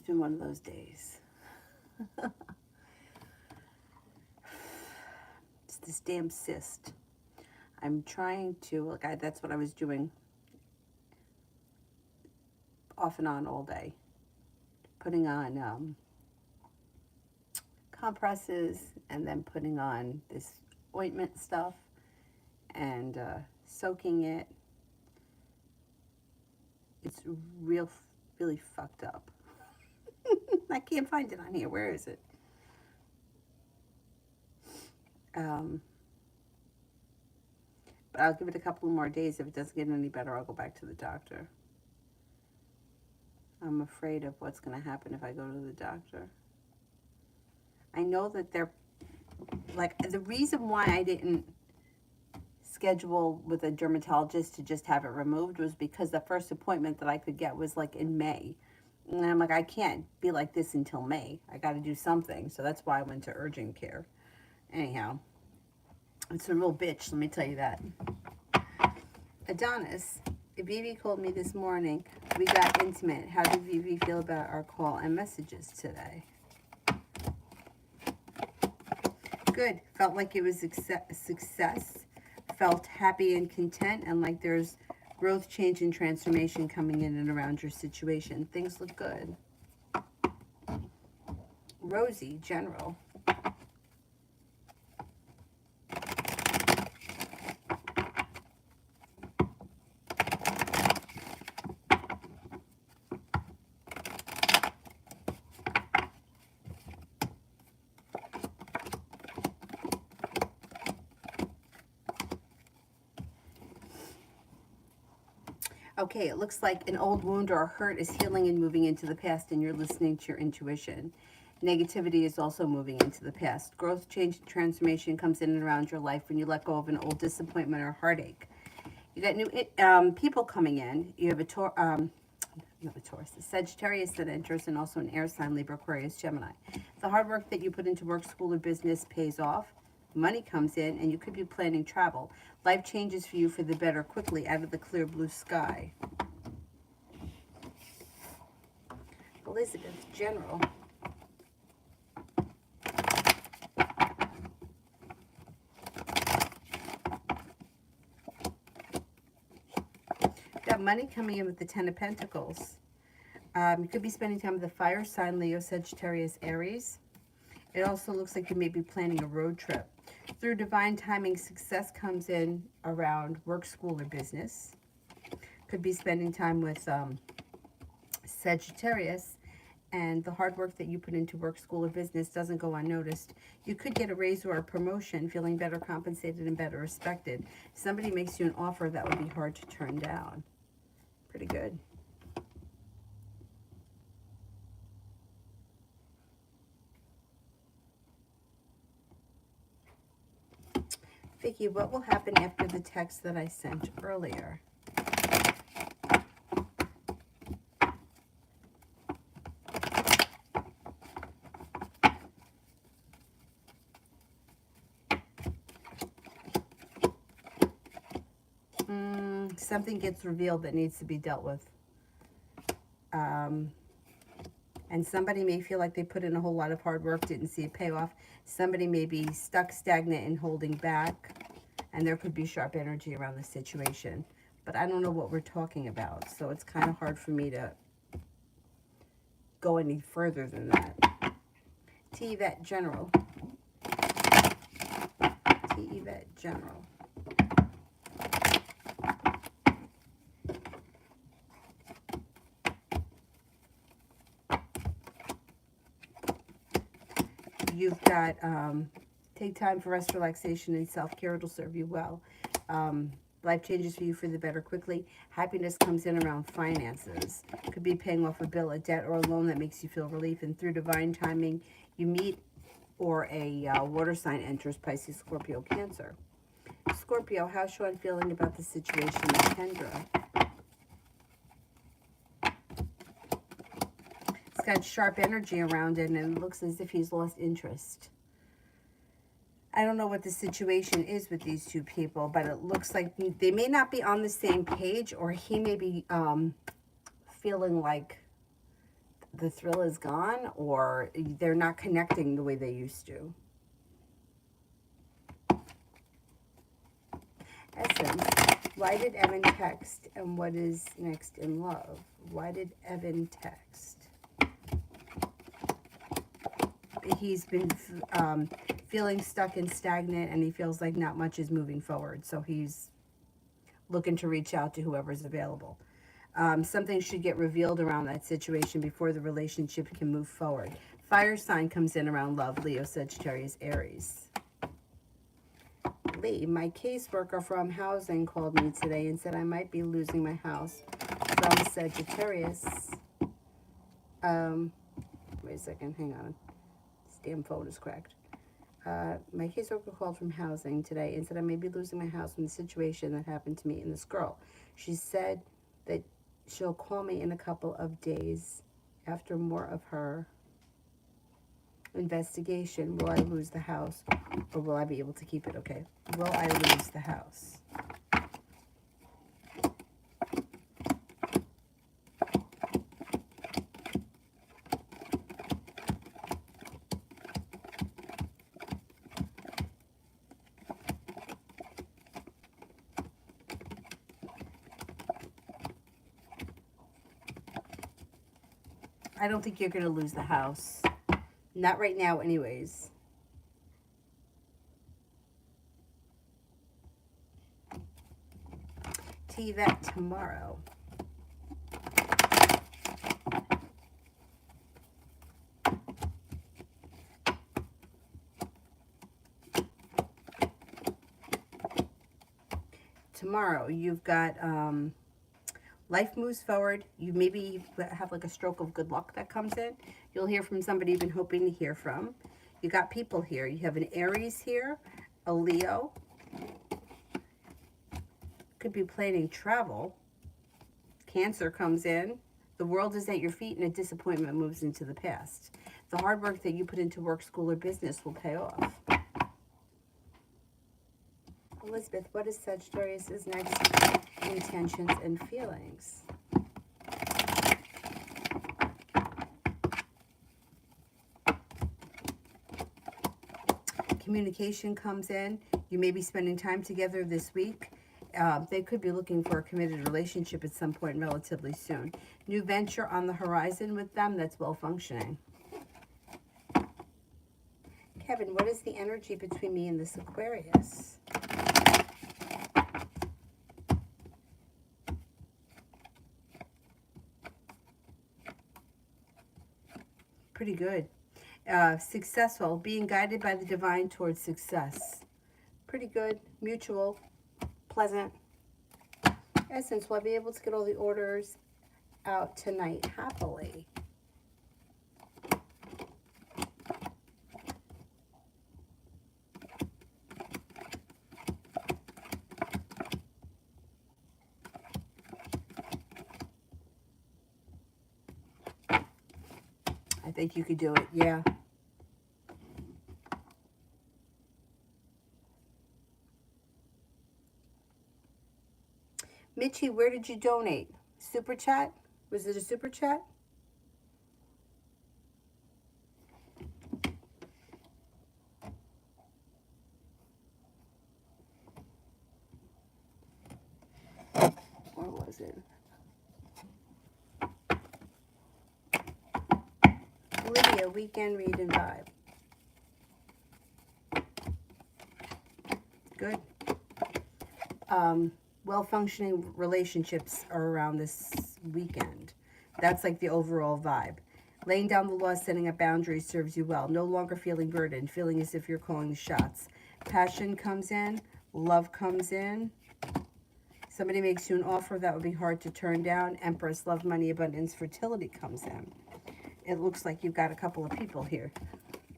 been one of those days. It's this damn cyst. I'm trying to, like, that's what I was doing off and on all day. Putting on compresses and then putting on this ointment stuff and soaking it. It's really fucked up. I can't find it on here. Where is it? But I'll give it a couple more days. If it doesn't get any better, I'll go back to the doctor. I'm afraid of what's going to happen if I go to the doctor. I know that they're, like, the reason why I didn't schedule with a dermatologist to just have it removed was because the first appointment that I could get was, like, in May. And I'm like, I can't be like this until May. I got to do something. So that's why I went to urgent care. Anyhow, it's a real bitch, let me tell you that. Adonis, Vivi called me this morning. We got intimate. How did Vivi feel about our call and messages today? Good. Felt like it was a success. Felt happy and content, and like there's growth, change, and transformation coming in and around your situation. Things look good. Rosie, general. Okay, it looks like an old wound or a hurt is healing and moving into the past, and you're listening to your intuition. Negativity is also moving into the past. Growth, change, and transformation comes in and around your life when you let go of an old disappointment or heartache. You got new people coming in. You have a Taurus, a Sagittarius that enters, and also an air sign, Libra, Aquarius, Gemini. The hard work that you put into work, school, or business pays off. Money comes in, and you could be planning travel. Life changes for you for the better quickly out of the clear blue sky. Elizabeth, general. Got money coming in with the Ten of Pentacles. You could be spending time with the fire sign, Leo, Sagittarius, Aries. It also looks like you may be planning a road trip. Through divine timing, success comes in around work, school, or business. Could be spending time with Sagittarius, and the hard work that you put into work, school, or business doesn't go unnoticed. You could get a raise or a promotion, feeling better compensated and better respected. Somebody makes you an offer that would be hard to turn down. Pretty good. Vicky, what will happen after the text that I sent earlier? Something gets revealed that needs to be dealt with. And somebody may feel like they put in a whole lot of hard work, didn't see a payoff. Somebody may be stuck, stagnant, and holding back. And there could be sharp energy around the situation. But I don't know what we're talking about. So it's kind of hard for me to go any further than that. T-Vet General. T-Vet General. You've got take time for rest, relaxation, and self-care. It'll serve you well. Life changes for you for the better quickly. Happiness comes in around finances. Could be paying off a bill, a debt, or a loan that makes you feel relief. And through divine timing, you meet or a water sign enters, Pisces, Scorpio, Cancer. Scorpio, how's Sean feeling about the situation with Kendra? It's got sharp energy around it, and it looks as if he's lost interest. I don't know what the situation is with these two people, but it looks like they may not be on the same page, or he may be feeling like the thrill is gone, or they're not connecting the way they used to. Essence. Why did Evan text, and what is next in love? Why did Evan text? He's been feeling stuck and stagnant, and he feels like not much is moving forward. So he's looking to reach out to whoever's available. Something should get revealed around that situation before the relationship can move forward. Fire sign comes in around love. Leo, Sagittarius, Aries. Lee, my caseworker from housing called me today and said I might be losing my house from Sagittarius. Wait a second, hang on. This damn phone is cracked. My caseworker called from housing today and said I may be losing my house from the situation that happened to me and this girl. She said that she'll call me in a couple of days after more of her investigation. Will I lose the house, or will I be able to keep it? Okay. Will I lose the house? I don't think you're going to lose the house. Not right now, anyways. T-Vet tomorrow. Tomorrow, you've got life moves forward. You maybe have like a stroke of good luck that comes in. You'll hear from somebody you've been hoping to hear from. You got people here. You have an Aries here, a Leo. Could be planning travel. Cancer comes in. The world is at your feet and a disappointment moves into the past. The hard work that you put into work, school, or business will pay off. Elizabeth, what is Sagittarius' next intentions and feelings? Communication comes in. You may be spending time together this week. They could be looking for a committed relationship at some point relatively soon. New venture on the horizon with them that's well functioning. Kevin, what is the energy between me and this Aquarius? Pretty good. Successful, being guided by the divine towards success. Pretty good, mutual, pleasant. Essence, will I be able to get all the orders out tonight happily? I think you could do it, yeah. Mitchie, where did you donate? Super chat? Was it a super chat? Or was it? Lydia, weekend read and vibe. Good. Well-functioning relationships are around this weekend. That's like the overall vibe. Laying down the law, setting up boundaries serves you well. No longer feeling burdened, feeling as if you're calling the shots. Passion comes in. Love comes in. Somebody makes you an offer that would be hard to turn down. Empress, love, money, abundance, fertility comes in. It looks like you've got a couple of people here.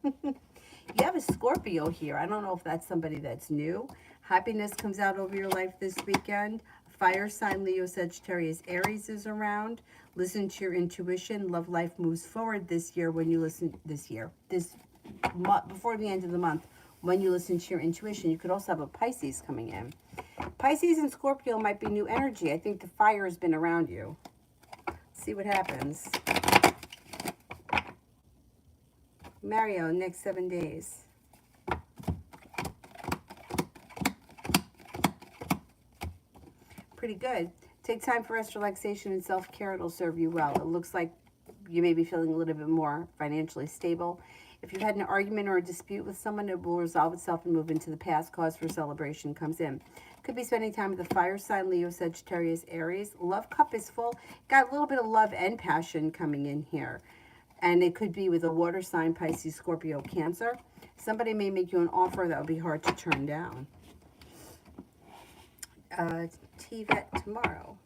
You have a Scorpio here. I don't know if that's somebody that's new. Happiness comes out over your life this weekend. Fire sign, Leo, Sagittarius, Aries is around. Listen to your intuition. Love life moves forward this year when you listen, this month, before the end of the month, when you listen to your intuition. You could also have a Pisces coming in. Pisces and Scorpio might be new energy. I think the fire has been around you. Let's see what happens. Mario, next 7 days. Pretty good. Take time for rest, relaxation, and self-care. It'll serve you well. It looks like you may be feeling a little bit more financially stable. If you've had an argument or a dispute with someone, it will resolve itself and move into the past. Cause for celebration comes in. Could be spending time with the fire sign, Leo, Sagittarius, Aries. Love cup is full. Got a little bit of love and passion coming in here. And it could be with a water sign, Pisces, Scorpio, Cancer. Somebody may make you an offer that would be hard to turn down. TVET tomorrow.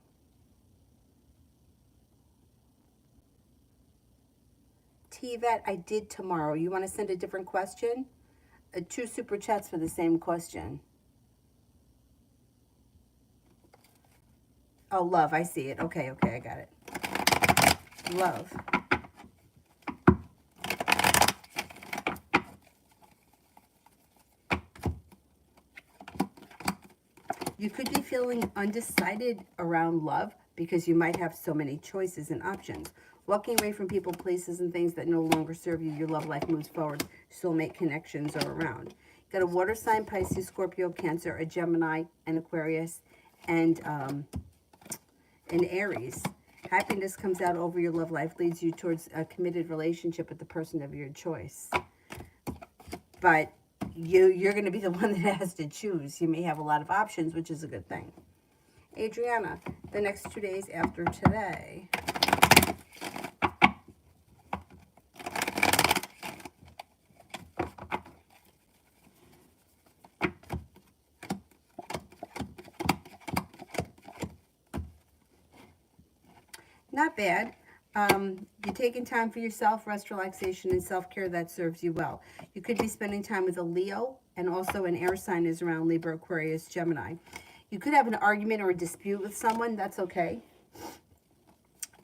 TVET, I did tomorrow. You want to send a different question? 2 super chats for the same question. Oh, love, I see it. Okay, I got it. Love. You could be feeling undecided around love because you might have so many choices and options. Walking away from people, places, and things that no longer serve you, your love life moves forward. Soulmate connections are around. Got a water sign, Pisces, Scorpio, Cancer, a Gemini, an Aquarius, and an Aries. Happiness comes out over your love life, leads you towards a committed relationship with the person of your choice. But you're going to be the one that has to choose. You may have a lot of options, which is a good thing. Adriana, the next 2 days after today. Not bad. You're taking time for yourself, rest, relaxation, and self-care that serves you well. You could be spending time with a Leo, and also an air sign is around, Libra, Aquarius, Gemini. You could have an argument or a dispute with someone. That's okay.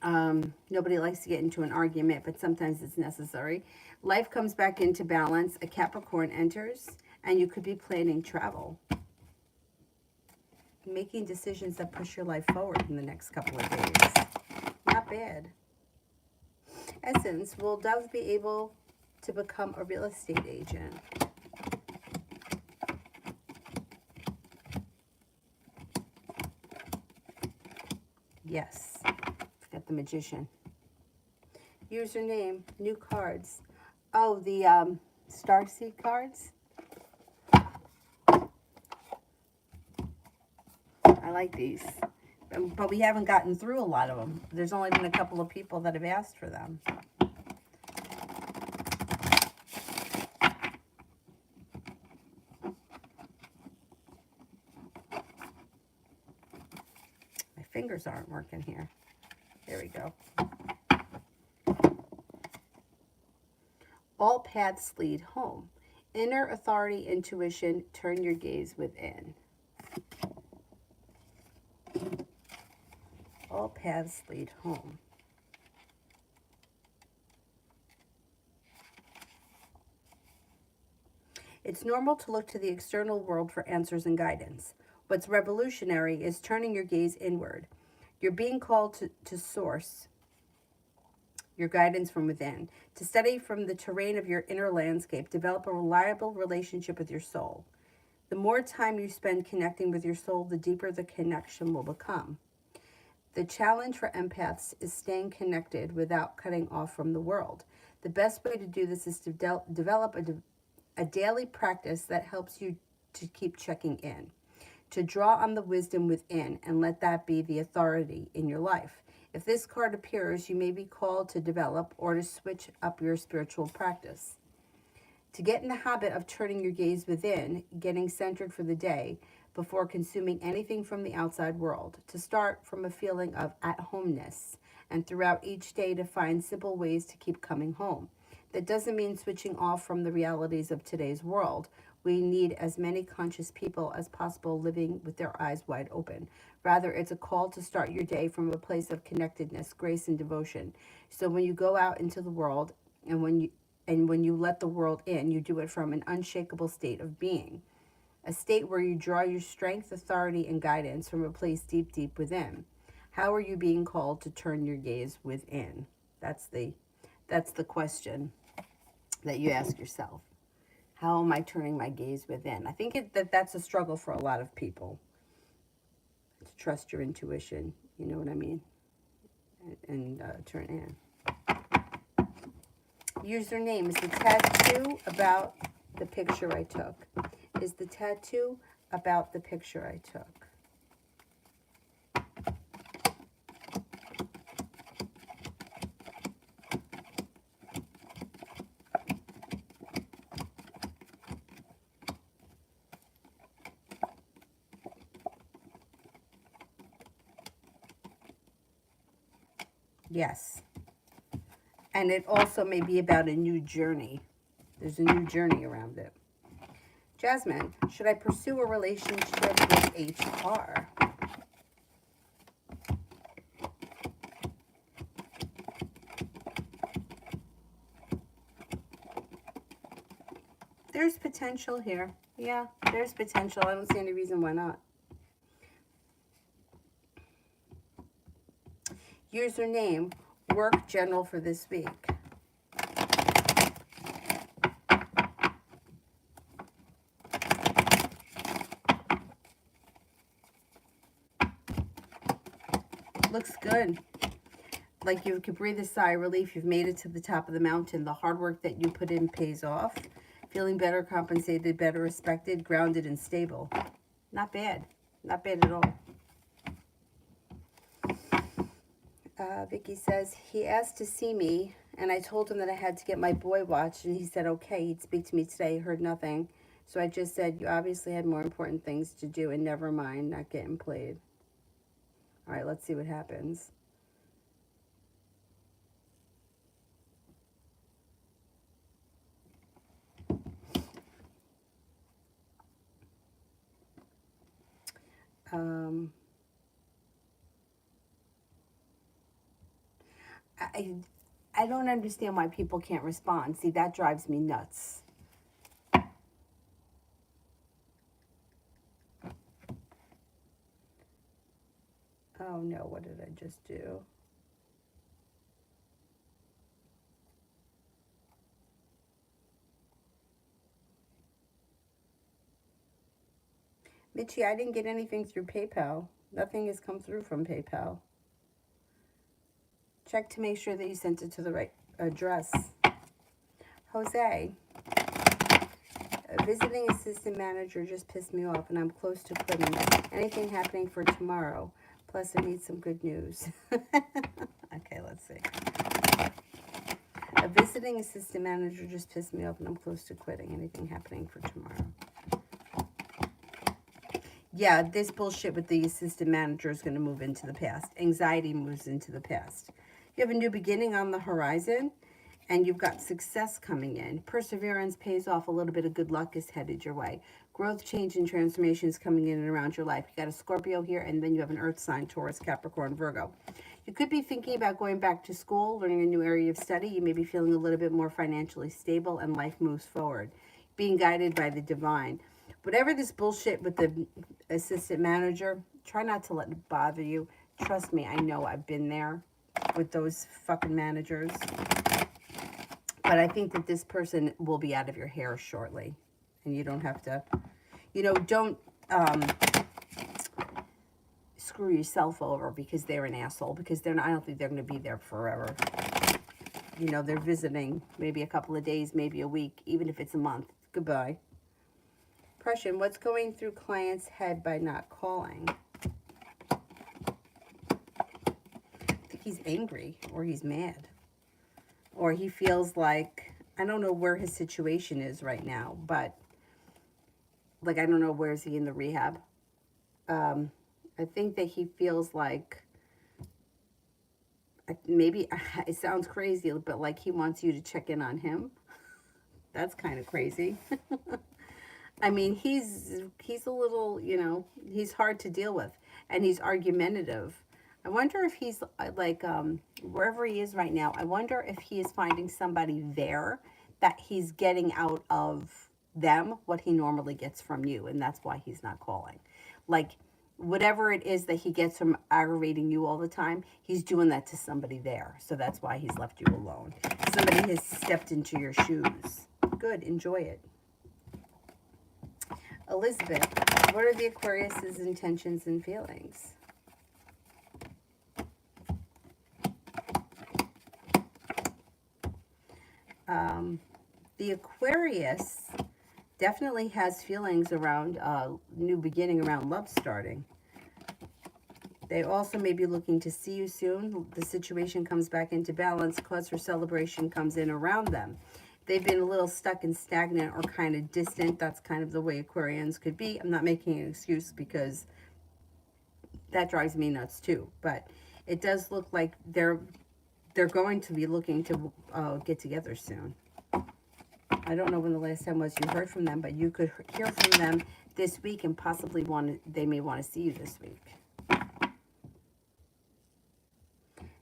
Nobody likes to get into an argument, but sometimes it's necessary. Life comes back into balance. A Capricorn enters, and you could be planning travel. Making decisions that push your life forward in the next couple of days. Not bad. Essence, will Dove be able to become a real estate agent? Yes. Got the Magician. Username, new cards. Oh, the Starseed cards. I like these. But we haven't gotten through a lot of them. There's only been a couple of people that have asked for them. My fingers aren't working here. There we go. All paths lead home. Inner authority, intuition, turn your gaze within. All paths lead home. It's normal to look to the external world for answers and guidance. What's revolutionary is turning your gaze inward. You're being called to source your guidance from within, to study from the terrain of your inner landscape, develop a reliable relationship with your soul. The more time you spend connecting with your soul, the deeper the connection will become. The challenge for empaths is staying connected without cutting off from the world. The best way to do this is to develop a daily practice that helps you to keep checking in, to draw on the wisdom within and let that be the authority in your life. If this card appears, you may be called to develop or to switch up your spiritual practice. To get in the habit of turning your gaze within, getting centered for the day, before consuming anything from the outside world, to start from a feeling of at-homeness, and throughout each day to find simple ways to keep coming home. That doesn't mean switching off from the realities of today's world. We need as many conscious people as possible living with their eyes wide open. Rather, it's a call to start your day from a place of connectedness, grace, and devotion. So when you go out into the world, and when you let the world in, you do it from an unshakable state of being. A state where you draw your strength, authority, and guidance from a place deep, deep within. How are you being called to turn your gaze within? That's the question. that you ask yourself. How am I turning my gaze within? I think that's a struggle for a lot of people, to trust your intuition. You know what I mean? And turn in. Username, is the tattoo about the picture I took? Is the tattoo about the picture I took? Yes. And it also may be about a new journey. There's a new journey around it. Jasmine, should I pursue a relationship with HR? There's potential here. Yeah, there's potential. I don't see any reason why not. Username, work general for this week. Looks good. Like you could breathe a sigh of relief. You've made it to the top of the mountain. The hard work that you put in pays off. Feeling better compensated, better respected, grounded, and stable. Not bad. Not bad at all. Vicky says, he asked to see me, and I told him that I had to get my boy watched, and he said, okay, he'd speak to me today. Heard nothing. So I just said, you obviously had more important things to do, and never mind, not getting played. All right, let's see what happens. I don't understand why people can't respond. See, that drives me nuts. Oh no, what did I just do? Mitchie, I didn't get anything through PayPal. Nothing has come through from PayPal. Check to make sure that you sent it to the right address. Jose, a visiting assistant manager just pissed me off and I'm close to quitting. Anything happening for tomorrow? Plus, I need some good news. Okay, let's see. A visiting assistant manager just pissed me off and I'm close to quitting. Anything happening for tomorrow? Yeah, this bullshit with the assistant manager is going to move into the past. Anxiety moves into the past. You have a new beginning on the horizon, and you've got success coming in. Perseverance pays off. A little bit of good luck is headed your way. Growth, change, and transformation is coming in and around your life. You got a Scorpio here, and then you have an Earth sign, Taurus, Capricorn, Virgo. You could be thinking about going back to school, learning a new area of study. You may be feeling a little bit more financially stable, and life moves forward. Being guided by the divine. Whatever this bullshit with the assistant manager, try not to let it bother you. Trust me, I know I've been there with those fucking managers. But I think that this person will be out of your hair shortly. And you don't have to, don't screw yourself over because they're an asshole. Because they're not, I don't think they're going to be there forever. They're visiting maybe a couple of days, maybe a week, even if it's a month. Goodbye. Depression, what's going through client's head by not calling? I think he's angry or he's mad. Or he feels like, I don't know where his situation is right now, but like, I don't know, where is he in the rehab? I think that he feels like, maybe, it sounds crazy, but like he wants you to check in on him. That's kind of crazy. I mean, he's a little, he's hard to deal with, and he's argumentative. I wonder if he's like, wherever he is right now, I wonder if he is finding somebody there that he's getting out of them what he normally gets from you, and that's why he's not calling. Like, whatever it is that he gets from aggravating you all the time, he's doing that to somebody there. So that's why he's left you alone. Somebody has stepped into your shoes. Good, enjoy it. Elizabeth, what are the Aquarius's intentions and feelings? The Aquarius definitely has feelings around new beginning, around love starting. They also may be looking to see you soon. The situation comes back into balance. Cause for celebration comes in around them. They've been a little stuck and stagnant or kind of distant. That's kind of the way Aquarians could be. I'm not making an excuse because that drives me nuts too. But it does look like they're going to be looking to get together soon. I don't know when the last time was you heard from them, but you could hear from them this week and possibly they may want to see you this week.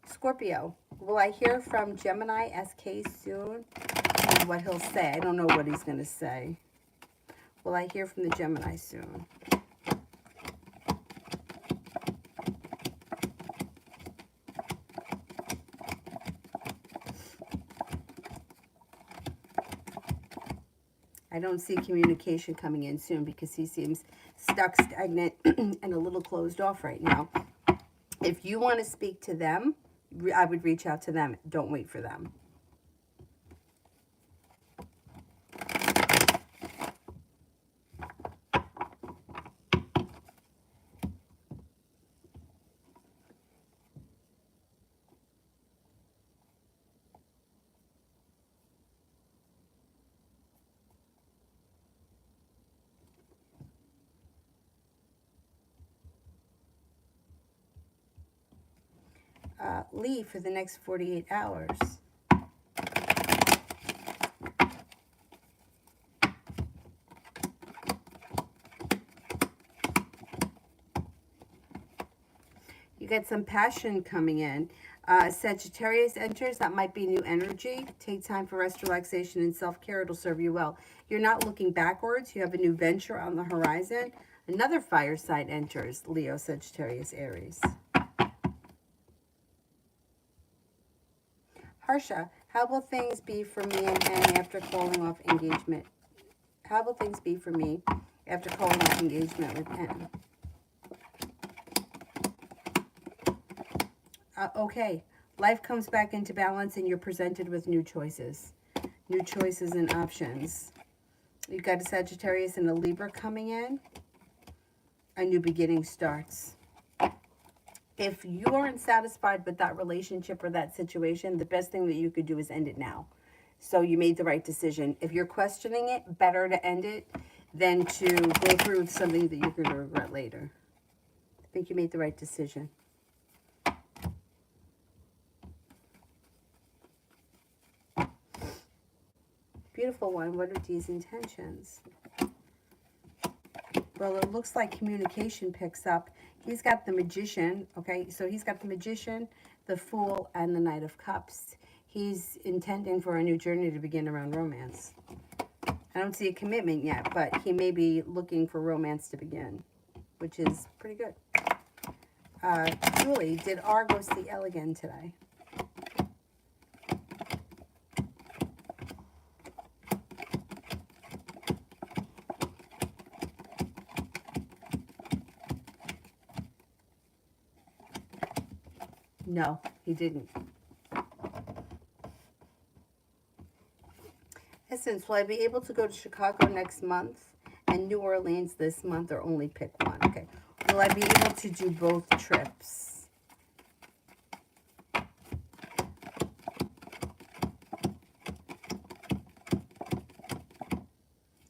Scorpio, will I hear from Gemini SK soon? And what he'll say. I don't know what he's going to say. Will I hear from the Gemini soon? I don't see communication coming in soon because he seems stuck, stagnant, and a little closed off right now. If you want to speak to them, I would reach out to them. Don't wait for them. Lee, for the next 48 hours. You get some passion coming in. Sagittarius enters. That might be new energy. Take time for rest, relaxation, and self-care. It'll serve you well. You're not looking backwards. You have a new venture on the horizon. Another fire sign enters. Leo, Sagittarius, Aries. Harsha, how will things be for me and Anne after calling off engagement? How will things be for me after calling off engagement with Anne? Okay, life comes back into balance and you're presented with new choices and options. You've got a Sagittarius and a Libra coming in. A new beginning starts. If you aren't satisfied with that relationship or that situation, the best thing that you could do is end it now. So you made the right decision. If you're questioning it, better to end it than to go through with something that you're going to regret later. I think you made the right decision. Beautiful one. What are Dee's intentions? Well, it looks like communication picks up. He's got the Magician, okay? So he's got the Magician, the Fool, and the Knight of Cups. He's intending for a new journey to begin around romance. I don't see a commitment yet, but he may be looking for romance to begin, which is pretty good. Julie, did Argo see Elle again today? No, he didn't. Essence, will I be able to go to Chicago next month and New Orleans this month, or only pick one? Okay. Will I be able to do both trips?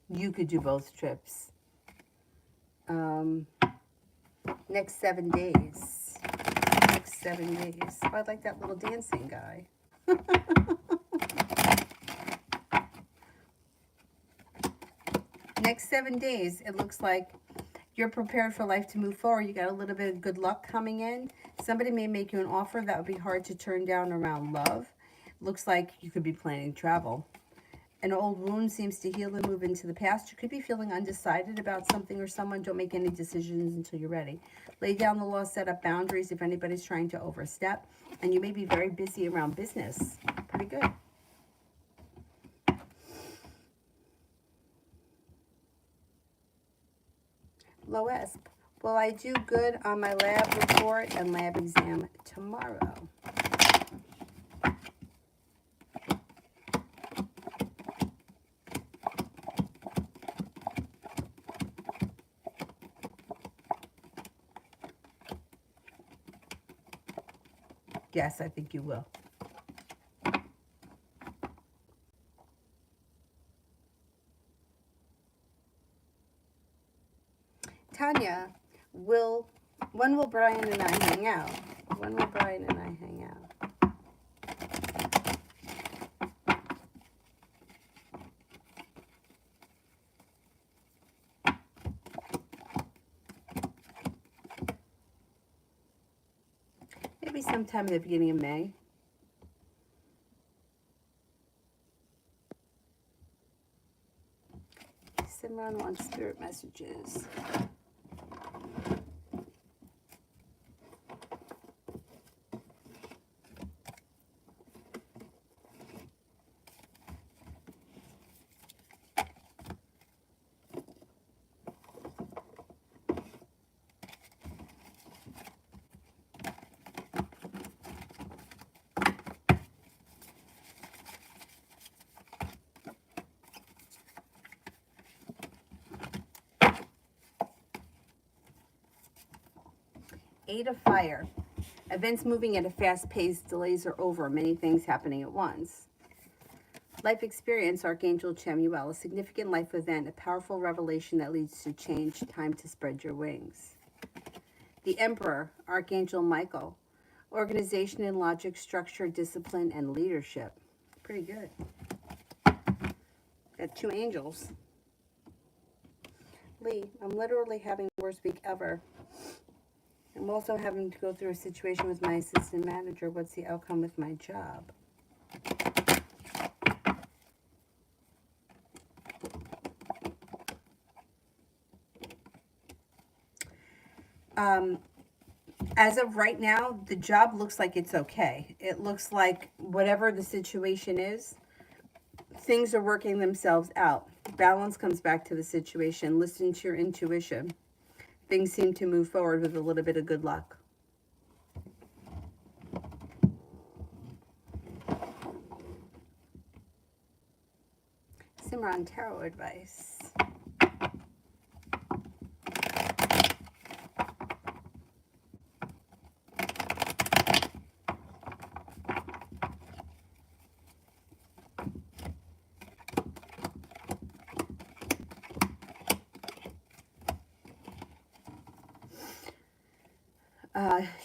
You could do both trips. Next 7 days. Next 7 days. Oh, I like that little dancing guy. Next 7 days, it looks like you're prepared for life to move forward. You got a little bit of good luck coming in. Somebody may make you an offer that would be hard to turn down around love. Looks like you could be planning travel. An old wound seems to heal and move into the past. You could be feeling undecided about something or someone. Don't make any decisions until you're ready. Lay down the law, set up boundaries if anybody's trying to overstep. And you may be very busy around business. Pretty good. Lois, will I do good on my lab report and lab exam tomorrow? Yes, I think you will. Tanya, when will Brian and I hang out? When will Brian and I hang out? Maybe sometime in the beginning of May. Simran wants spirit messages. Eight of Fire. Events moving at a fast pace, delays are over, many things happening at once. Life experience, Archangel Chamuel, a significant life event, a powerful revelation that leads to change, time to spread your wings. The Emperor, Archangel Michael, organization and logic, structure, discipline, and leadership. Pretty good. Got two angels. Lee, I'm literally having the worst week ever. I'm also having to go through a situation with my assistant manager. What's the outcome with my job? As of right now, the job looks like it's okay. It looks like whatever the situation is, things are working themselves out. Balance comes back to the situation. Listen to your intuition. Things seem to move forward with a little bit of good luck. Simran, tarot advice.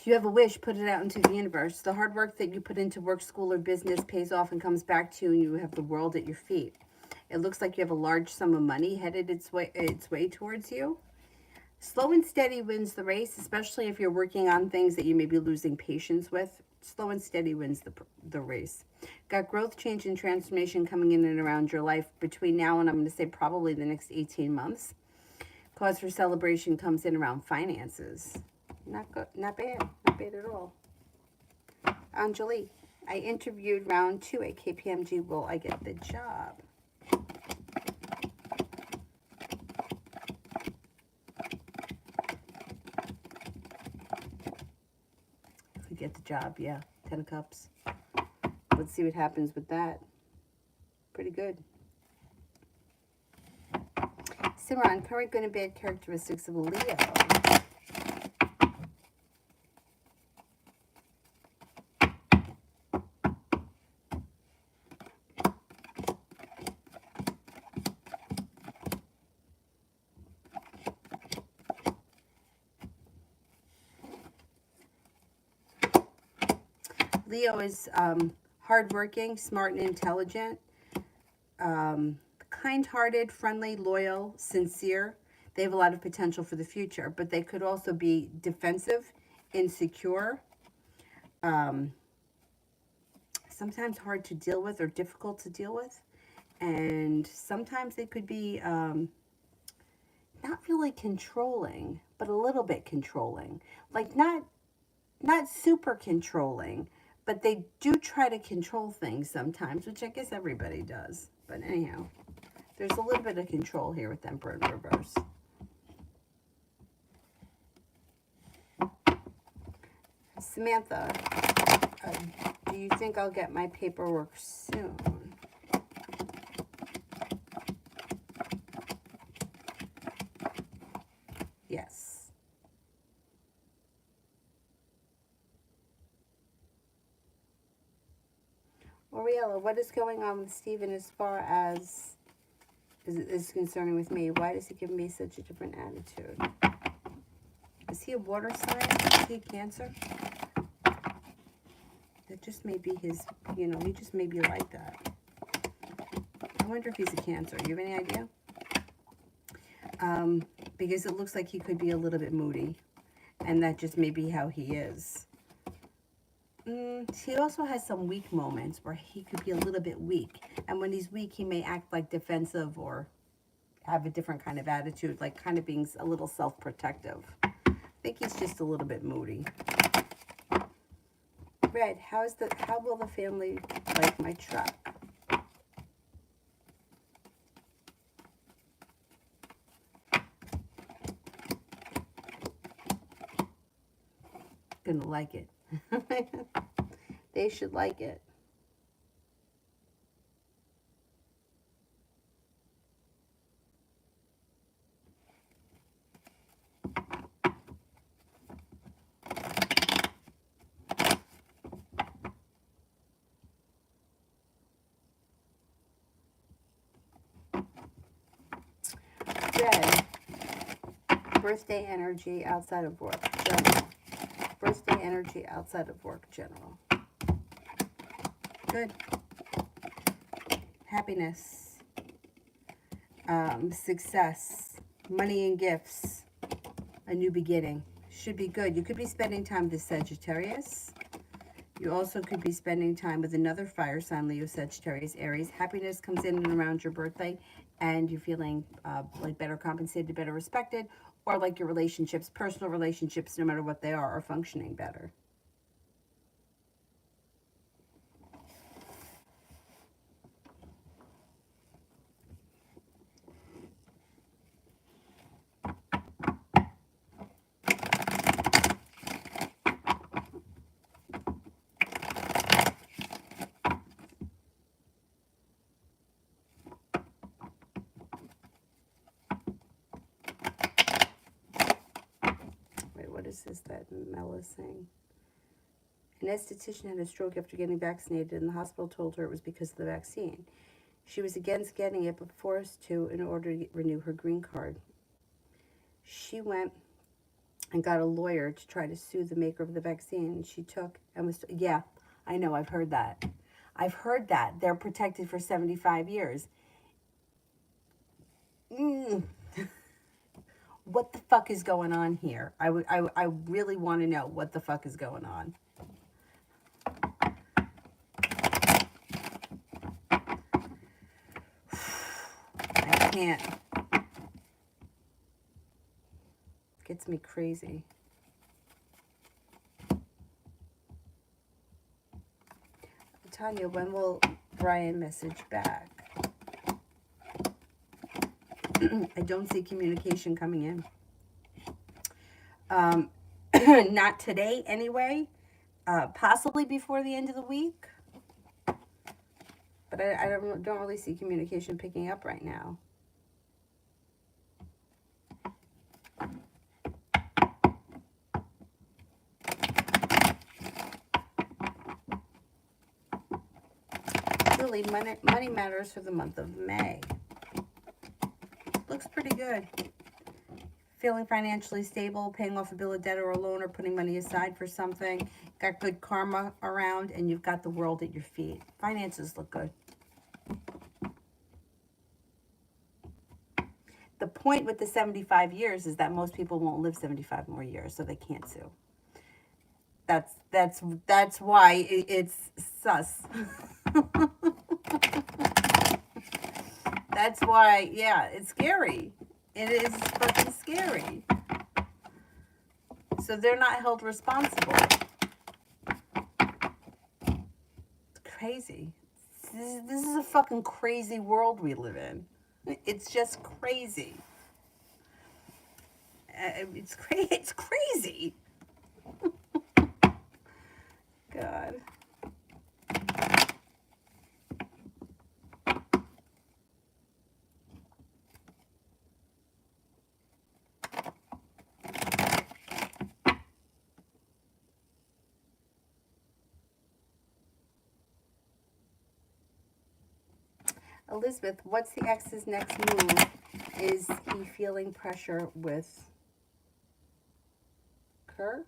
You have a wish, put it out into the universe. The hard work that you put into work, school, or business pays off and comes back to you, and you have the world at your feet. It looks like you have a large sum of money headed its way towards you. Slow and steady wins the race, especially if you're working on things that you may be losing patience with. Slow and steady wins the race. Got growth, change, and transformation coming in and around your life between now and I'm going to say probably the next 18 months. Cause for celebration comes in around finances. Not good, not bad at all. Anjali, I interviewed round 2 at KPMG. Will I get the job? If we get the job, yeah. 10 of Cups. Let's see what happens with that. Pretty good. Simran, current good and bad characteristics of a Leo. Leo is hardworking, smart, and intelligent, kind-hearted, friendly, loyal, sincere. They have a lot of potential for the future, but they could also be defensive, insecure, sometimes hard to deal with or difficult to deal with. And sometimes they could be not really controlling, but a little bit controlling. Like not super controlling, but they do try to control things sometimes, which I guess everybody does. But anyhow, there's a little bit of control here with Emperor in reverse. Samantha, do you think I'll get my paperwork soon? Yes. Oriella, what is going on with Stephen as far as is concerning with me? Why does he give me such a different attitude? Is he a water sign? Is he a Cancer? That just may be his, he just may be like that. I wonder if he's a Cancer. You have any idea? Because it looks like he could be a little bit moody. And that just may be how he is. He also has some weak moments where he could be a little bit weak. And when he's weak, he may act like defensive or have a different kind of attitude, like kind of being a little self-protective. I think he's just a little bit moody. Red, how will the family like my truck? Gonna like it. They should like it. Red, birthday energy outside of work, general. Birthday energy outside of work, general. Good. Happiness, success, money and gifts, a new beginning. Should be good. You could be spending time with the Sagittarius. You also could be spending time with another fire sign, Leo, Sagittarius, Aries. Happiness comes in and around your birthday, and you're feeling like better compensated, better respected, or like your relationships, personal relationships, no matter what they are functioning better. What is this that Mel is saying? An esthetician had a stroke after getting vaccinated, and the hospital told her it was because of the vaccine. She was against getting it, but forced to in order to renew her green card. She went and got a lawyer to try to sue the maker of the vaccine. She took and was, yeah, I know, I've heard that. I've heard that. They're protected for 75 years. What the fuck is going on here? I really want to know what the fuck is going on. I can't. Gets me crazy. Tanya, when will Brian message back? I don't see communication coming in. Not today anyway. Possibly before the end of the week. But I don't really see communication picking up right now. Really, money matters for the month of May. Looks pretty good. Feeling financially stable, paying off a bill of debt or a loan, or putting money aside for something. Got good karma around, and you've got the world at your feet. Finances look good. The point with the 75 years is that most people won't live 75 more years, so they can't sue. That's why it's sus. That's why, yeah, it's scary. It is fucking scary. So they're not held responsible. It's crazy. This is a fucking crazy world we live in. It's just crazy. It's crazy. It's crazy. God. Elizabeth, what's the ex's next move? Is he feeling pressure with Kerr?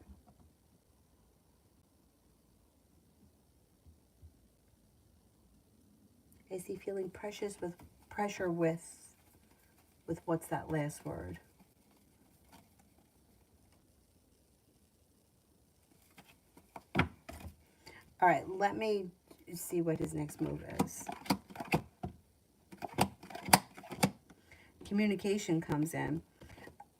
Is he feeling pressure with what's that last word? All right, let me see what his next move is. Communication comes in.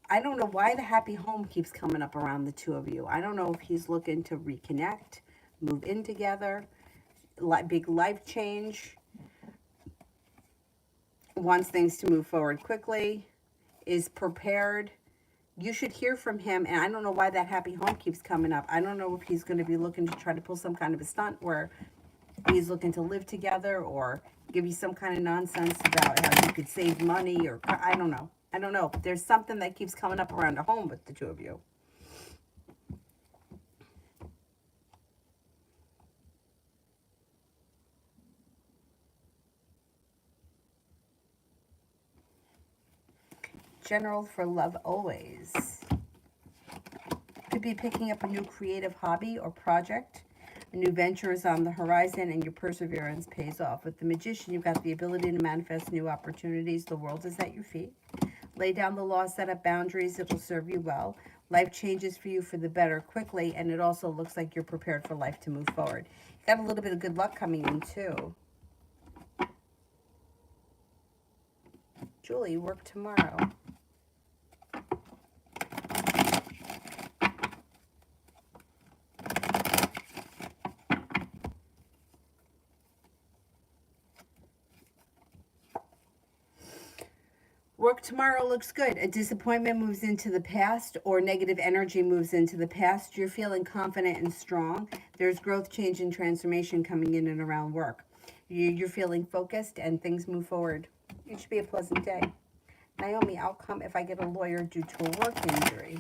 I don't know why the happy home keeps coming up around the two of you. I don't know if he's looking to reconnect, move in together, big life change, wants things to move forward quickly, is prepared. You should hear from him, and I don't know why that happy home keeps coming up. I don't know if he's going to be looking to try to pull some kind of a stunt where he's looking to live together or give you some kind of nonsense about how you could save money, or I don't know. I don't know. There's something that keeps coming up around a home with the two of you. General for love always. Could be picking up a new creative hobby or project. A new venture is on the horizon and your perseverance pays off. With the Magician, you've got the ability to manifest new opportunities. The world is at your feet. Lay down the law, set up boundaries. It will serve you well. Life changes for you for the better quickly, and it also looks like you're prepared for life to move forward. Got a little bit of good luck coming in, too. Julie, work tomorrow. Work tomorrow looks good. A disappointment moves into the past, or negative energy moves into the past. You're feeling confident and strong. There's growth, change, and transformation coming in and around work. You're feeling focused and things move forward. It should be a pleasant day. Naomi, I'll come if I get a lawyer due to a work injury.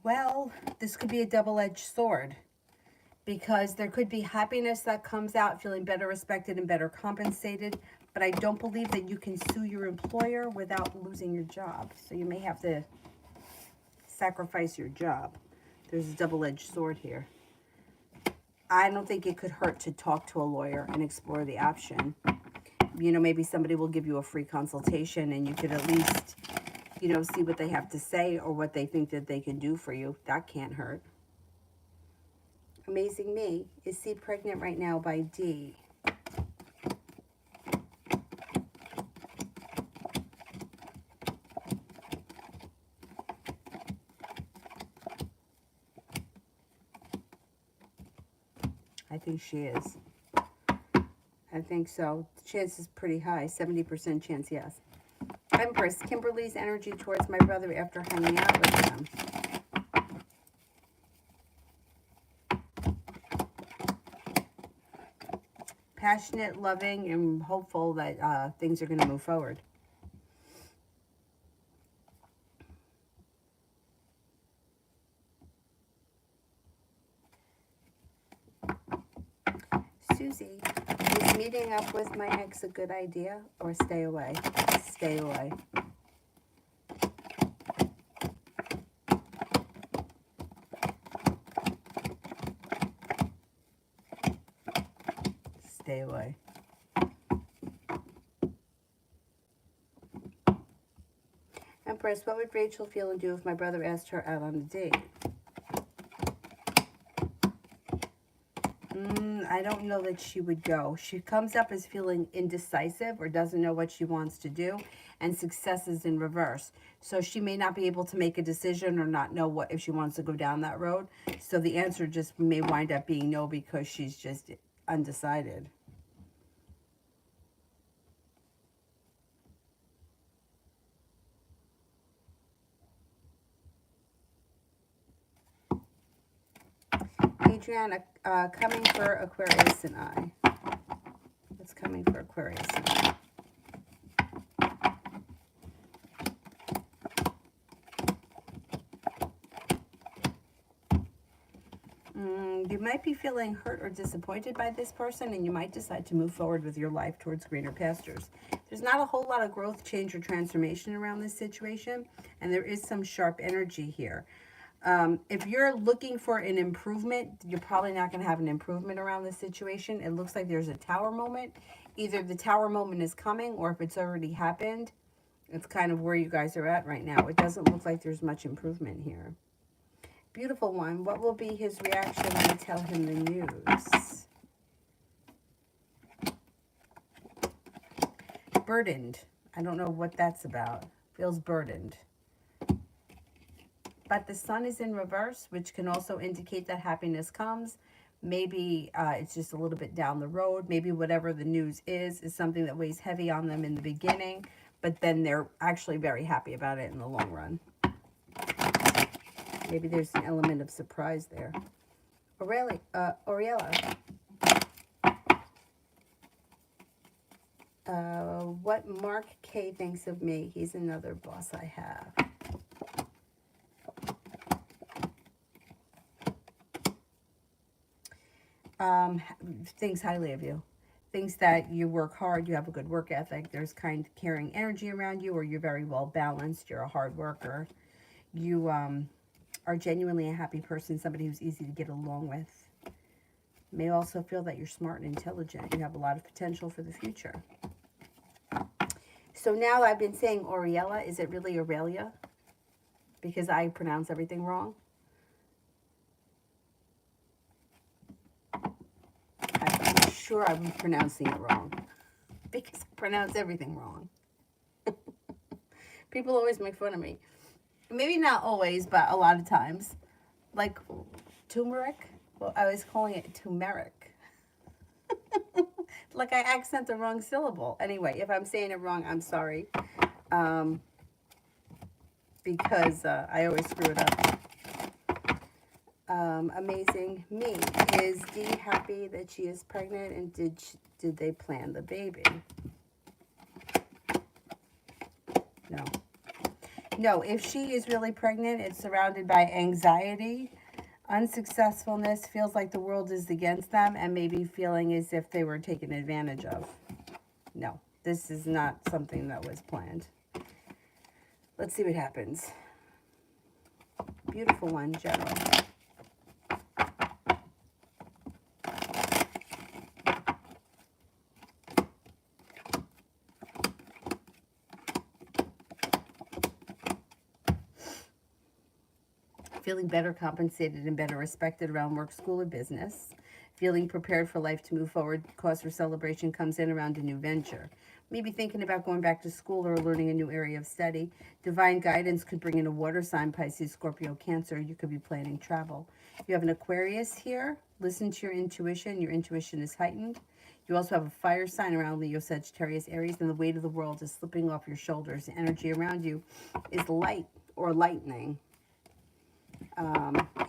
Well, this could be a double-edged sword because there could be happiness that comes out, feeling better respected and better compensated, but I don't believe that you can sue your employer without losing your job. So you may have to sacrifice your job. There's a double-edged sword here. I don't think it could hurt to talk to a lawyer and explore the option. You know, maybe somebody will give you a free consultation and you could at least, you know, see what they have to say or what they think that they can do for you. That can't hurt. Amazing Me. Is C pregnant right now by D? I think she is. I think so. The chance is pretty high. 70% chance, yes. Empress, Kimberly's energy towards my brother after hanging out with him. Passionate, loving, and hopeful that things are going to move forward. Susie, is meeting up with my ex a good idea or stay away? Stay away. Stay away. Empress, what would Rachel feel and do if my brother asked her out on a date? I don't know that she would go. She comes up as feeling indecisive or doesn't know what she wants to do, and success is in reverse. So she may not be able to make a decision or not know what if she wants to go down that road. So the answer just may wind up being no because she's just undecided. Adriana, coming for Aquarius and I. What's coming for Aquarius and I? You might be feeling hurt or disappointed by this person, and you might decide to move forward with your life towards greener pastures. There's not a whole lot of growth, change, or transformation around this situation, and there is some sharp energy here. If you're looking for an improvement, you're probably not going to have an improvement around this situation. It looks like there's a tower moment. Either the tower moment is coming, or if it's already happened, it's kind of where you guys are at right now. It doesn't look like there's much improvement here. Beautiful one, what will be his reaction when I tell him the news? Burdened. I don't know what that's about. Feels burdened. But the sun is in reverse, which can also indicate that happiness comes. Maybe it's just a little bit down the road. Maybe whatever the news is something that weighs heavy on them in the beginning, but then they're actually very happy about it in the long run. Maybe there's an element of surprise there. Oriella. What Mark K thinks of me. He's another boss I have. Thinks highly of you. Thinks that you work hard, you have a good work ethic, there's kind, caring energy around you, or you're very well balanced, you're a hard worker. You are genuinely a happy person, somebody who's easy to get along with. May also feel that you're smart and intelligent. You have a lot of potential for the future. So now I've been saying Oriella. Is it really Aurelia? Because I pronounce everything wrong. I'm sure I'm pronouncing it wrong. Because I pronounce everything wrong. People always make fun of me. Maybe not always, but a lot of times. Like turmeric. Well, I was calling it turmeric. Like I accent the wrong syllable. Anyway, if I'm saying it wrong, I'm sorry. Because I always screw it up. Amazing me. Is Dee happy that she is pregnant, and did they plan the baby? No. No, if she is really pregnant, it's surrounded by anxiety, unsuccessfulness, feels like the world is against them, and maybe feeling as if they were taken advantage of. No, this is not something that was planned. Let's see what happens. Beautiful one, General. Feeling better compensated and better respected around work, school, or business. Feeling prepared for life to move forward. Cause for celebration comes in around a new venture. Maybe thinking about going back to school or learning a new area of study. Divine guidance could bring in a water sign, Pisces, Scorpio, Cancer. You could be planning travel. You have an Aquarius here. Listen to your intuition. Your intuition is heightened. You also have a fire sign around Leo, Sagittarius, Aries, and the weight of the world is slipping off your shoulders. The energy around you is light or lightning.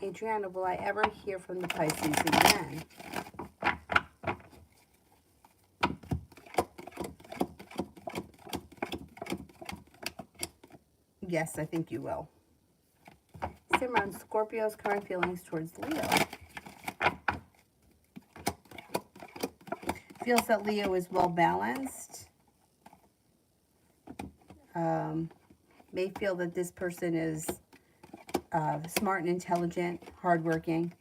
Adriana, will I ever hear from the Pisces again? Yes, I think you will. Simran, Scorpio's current feelings towards Leo. Feels that Leo is well balanced. May feel that this person is smart and intelligent, hardworking.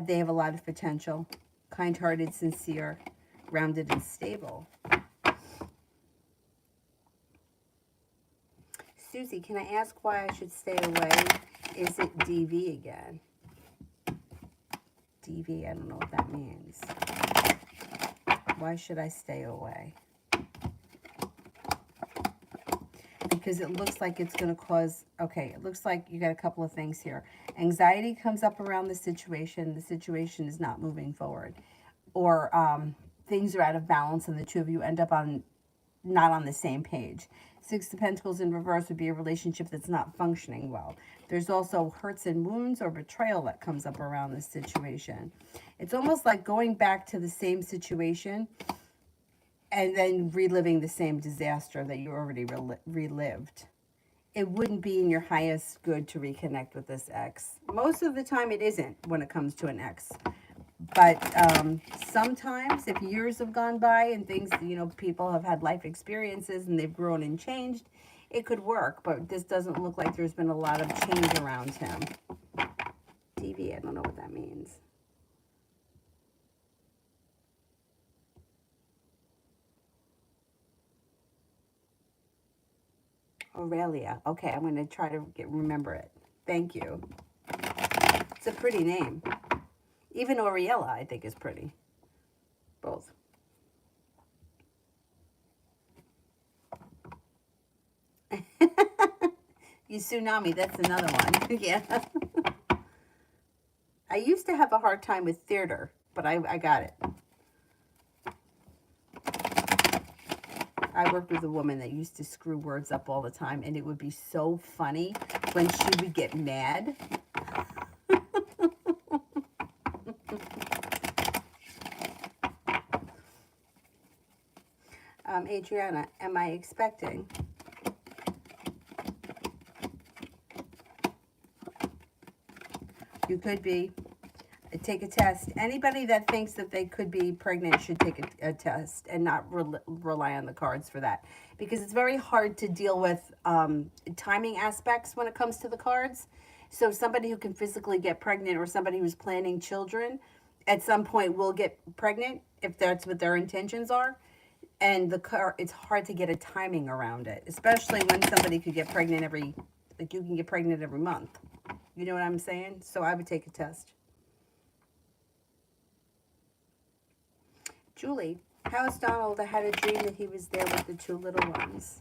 They have a lot of potential. Kind-hearted, sincere, grounded, and stable. Susie, can I ask why I should stay away? Is it DV again? DV, I don't know what that means. Why should I stay away? Because it looks like it's going to cause, okay, it looks like you got a couple of things here. Anxiety comes up around the situation is not moving forward. Or things are out of balance and the two of you end up not on the same page. Six of Pentacles in reverse would be a relationship that's not functioning well. There's also hurts and wounds or betrayal that comes up around this situation. It's almost like going back to the same situation and then reliving the same disaster that you already relived. It wouldn't be in your highest good to reconnect with this ex. Most of the time it isn't when it comes to an ex. But sometimes if years have gone by and things, you know, people have had life experiences and they've grown and changed, it could work. But this doesn't look like there's been a lot of change around him. DV, I don't know what that means. Aurelia. Okay, I'm going to try to remember it. Thank you. It's a pretty name. Even Oriella, I think, is pretty. Both. You tsunami, that's another one. Yeah. I used to have a hard time with theater, but I got it. I worked with a woman that used to screw words up all the time, and it would be so funny when she would get mad. Adriana, am I expecting? You could be. Take a test. Anybody that thinks that they could be pregnant should take a test and not rely on the cards for that. Because it's very hard to deal with timing aspects when it comes to the cards. So somebody who can physically get pregnant or somebody who's planning children at some point will get pregnant if that's what their intentions are. And it's hard to get a timing around it, especially when somebody could get pregnant you can get pregnant every month. You know what I'm saying? So I would take a test. Julie, how is Donald? I had a dream that he was there with the two little ones.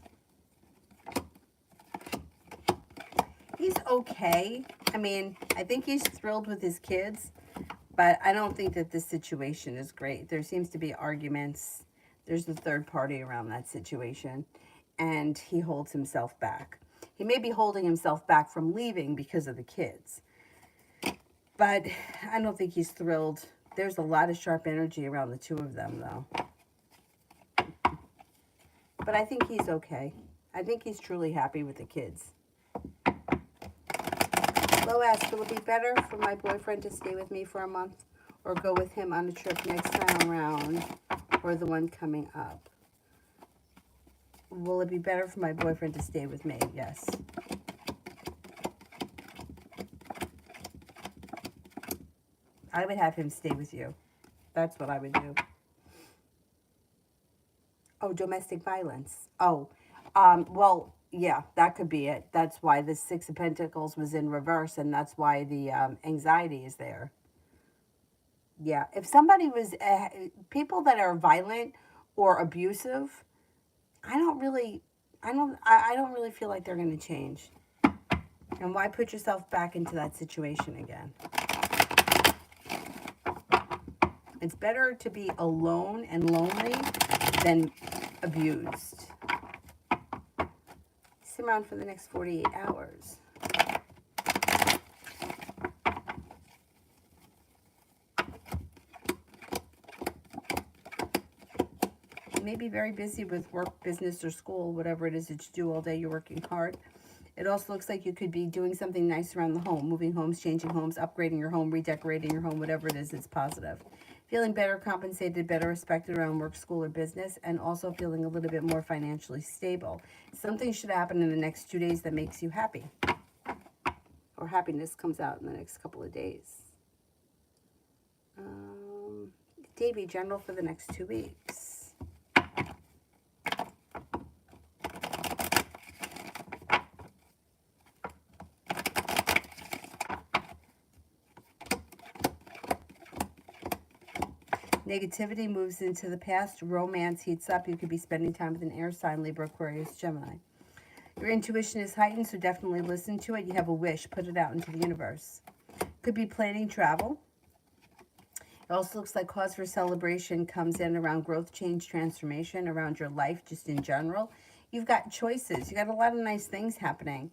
He's okay. I mean, I think he's thrilled with his kids, but I don't think that this situation is great. There seems to be arguments. There's the third party around that situation, and he holds himself back. He may be holding himself back from leaving because of the kids, but I don't think he's thrilled. There's a lot of sharp energy around the two of them, though. But I think he's okay. I think he's truly happy with the kids. Lo asked, will it be better for my boyfriend to stay with me for a month or go with him on a trip next time around or the one coming up? Will it be better for my boyfriend to stay with me? Yes. I would have him stay with you. That's what I would do. Oh, domestic violence. Oh, well, yeah, that could be it. That's why the Six of Pentacles was in reverse, and that's why the anxiety is there. Yeah, if somebody was, people that are violent or abusive, I don't really feel like they're going to change. And why put yourself back into that situation again? It's better to be alone and lonely than abused. Sit around for the next 48 hours. You may be very busy with work, business, or school, whatever it is that you do all day. You're working hard. It also looks like you could be doing something nice around the home, moving homes, changing homes, upgrading your home, redecorating your home, whatever it is, it's positive. Feeling better compensated, better respected around work, school, or business, and also feeling a little bit more financially stable. Something should happen in the next 2 days that makes you happy. Or happiness comes out in the next couple of days. Davy, general for the next 2 weeks. Negativity moves into the past. Romance heats up. You could be spending time with an air sign, Libra, Aquarius, Gemini. Your intuition is heightened, so definitely listen to it. You have a wish. Put it out into the universe. Could be planning travel. It also looks like cause for celebration comes in around growth, change, transformation, around your life, just in general. You've got choices. You got a lot of nice things happening.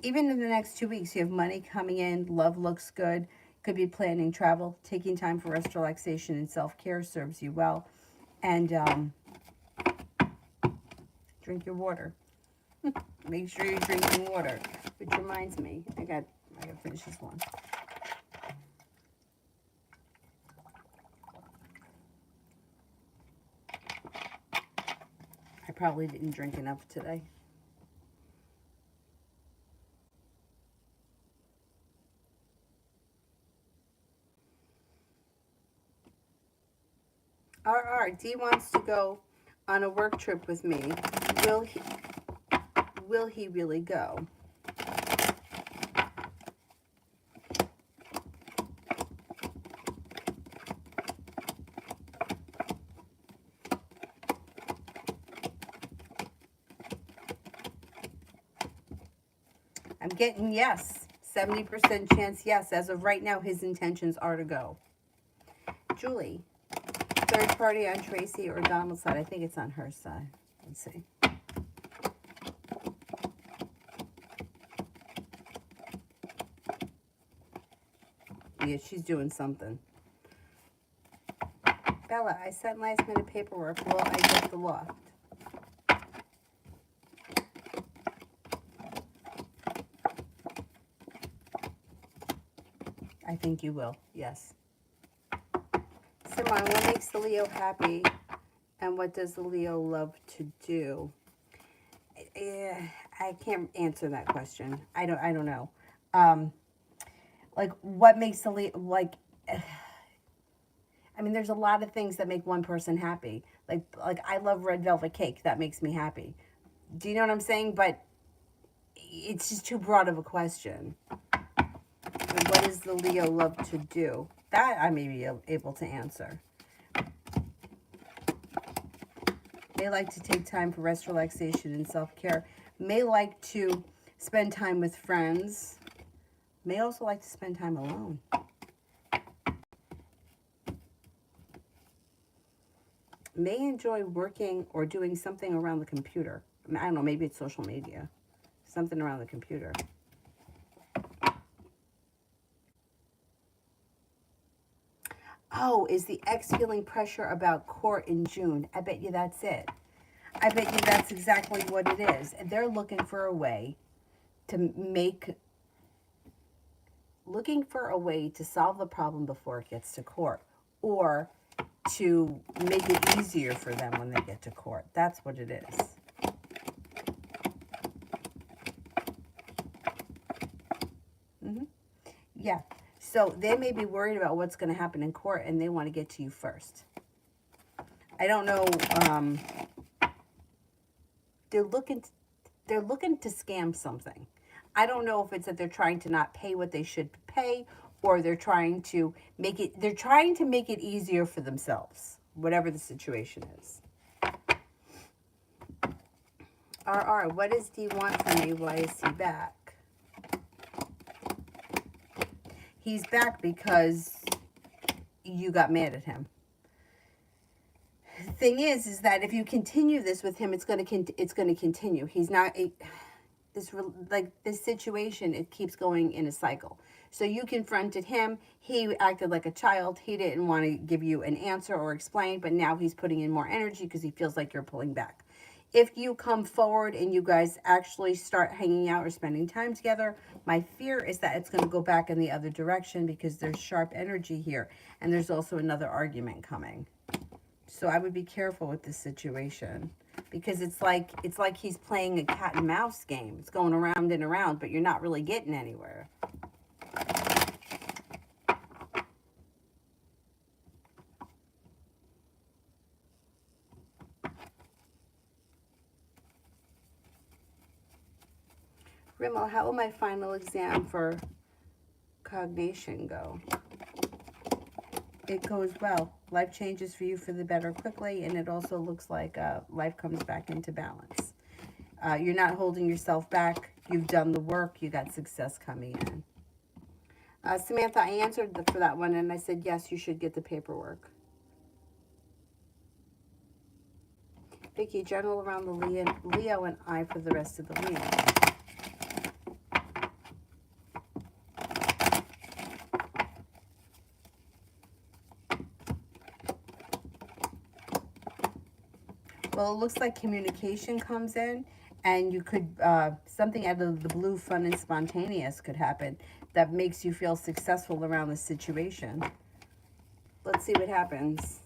Even in the next 2 weeks, you have money coming in. Love looks good. Could be planning travel. Taking time for rest, relaxation, and self-care serves you well. And drink your water. Make sure you're drinking water. Which reminds me, I got to finish this one. I probably didn't drink enough today. D wants to go on a work trip with me. Will he really go? I'm getting yes. 70% chance yes. As of right now, his intentions are to go. Julie, third party on Tracy or Donald's side? I think it's on her side. Let's see. Yeah, she's doing something. Bella, I sent last minute paperwork. Will I get the loft? I think you will, yes. Simon, what makes the Leo happy and what does the Leo love to do? I can't answer that question. I don't know. Like what makes the Leo, like, I mean, there's a lot of things that make one person happy. Like I love red velvet cake. That makes me happy. Do you know what I'm saying? But it's just too broad of a question. And what does the Leo love to do? That I may be able to answer. May like to take time for rest, relaxation, and self-care. May like to spend time with friends. May also like to spend time alone. May enjoy working or doing something around the computer. I don't know, maybe it's social media. Something around the computer. Oh, is the ex feeling pressure about court in June? I bet you that's it. I bet you that's exactly what it is. And they're looking for a way to solve the problem before it gets to court. Or to make it easier for them when they get to court. That's what it is. Yeah. So they may be worried about what's going to happen in court and they want to get to you first. I don't know. They're looking to scam something. I don't know if it's that they're trying to not pay what they should pay or they're trying to make it easier for themselves, whatever the situation is. RR, what does D want from me? Why is he back? He's back because you got mad at him. The thing is that if you continue this with him, it's going to continue. He's not this situation. It keeps going in a cycle. So you confronted him. He acted like a child. He didn't want to give you an answer or explain, but now he's putting in more energy because he feels like you're pulling back. If you come forward and you guys actually start hanging out or spending time together, my fear is that it's going to go back in the other direction because there's sharp energy here. And there's also another argument coming. So I would be careful with this situation because it's like he's playing a cat and mouse game. It's going around and around, but you're not really getting anywhere. Rimmel, how will my final exam for cognition go? it goes well. Life changes for you for the better quickly, and it also looks like life comes back into balance. You're not holding yourself back. You've done the work. You got success coming in. Samantha, I answered for that one, and I said, yes, you should get the paperwork. Vicky, general around the Leo and I for the rest of the week. Well, it looks like communication comes in, and you could, something out of the blue, fun and spontaneous could happen that makes you feel successful around the situation. Let's see what happens.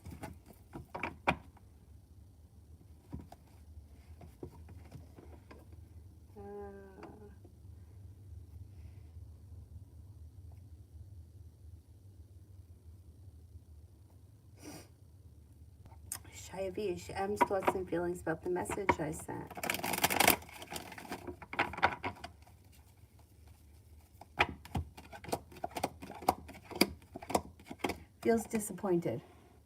Shayavish, M's thoughts and feelings about the message I sent. Feels disappointed.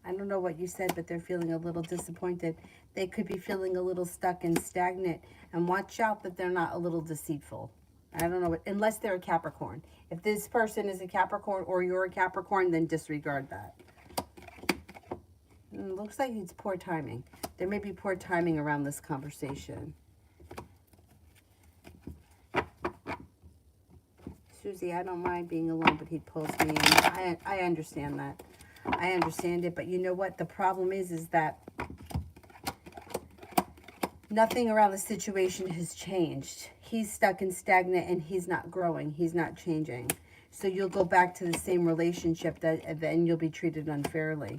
I don't know what you said, but they're feeling a little disappointed. They could be feeling a little stuck and stagnant. And watch out that they're not a little deceitful. I don't know, unless they're a Capricorn. If this person is a Capricorn or you're a Capricorn, then disregard that. Looks like it's poor timing. There may be poor timing around this conversation. Susie, I don't mind being alone, but he pulls me in. I understand that. I understand it, but you know what? The problem is that nothing around the situation has changed. He's stuck and stagnant, and he's not growing. He's not changing. So you'll go back to the same relationship, and then you'll be treated unfairly.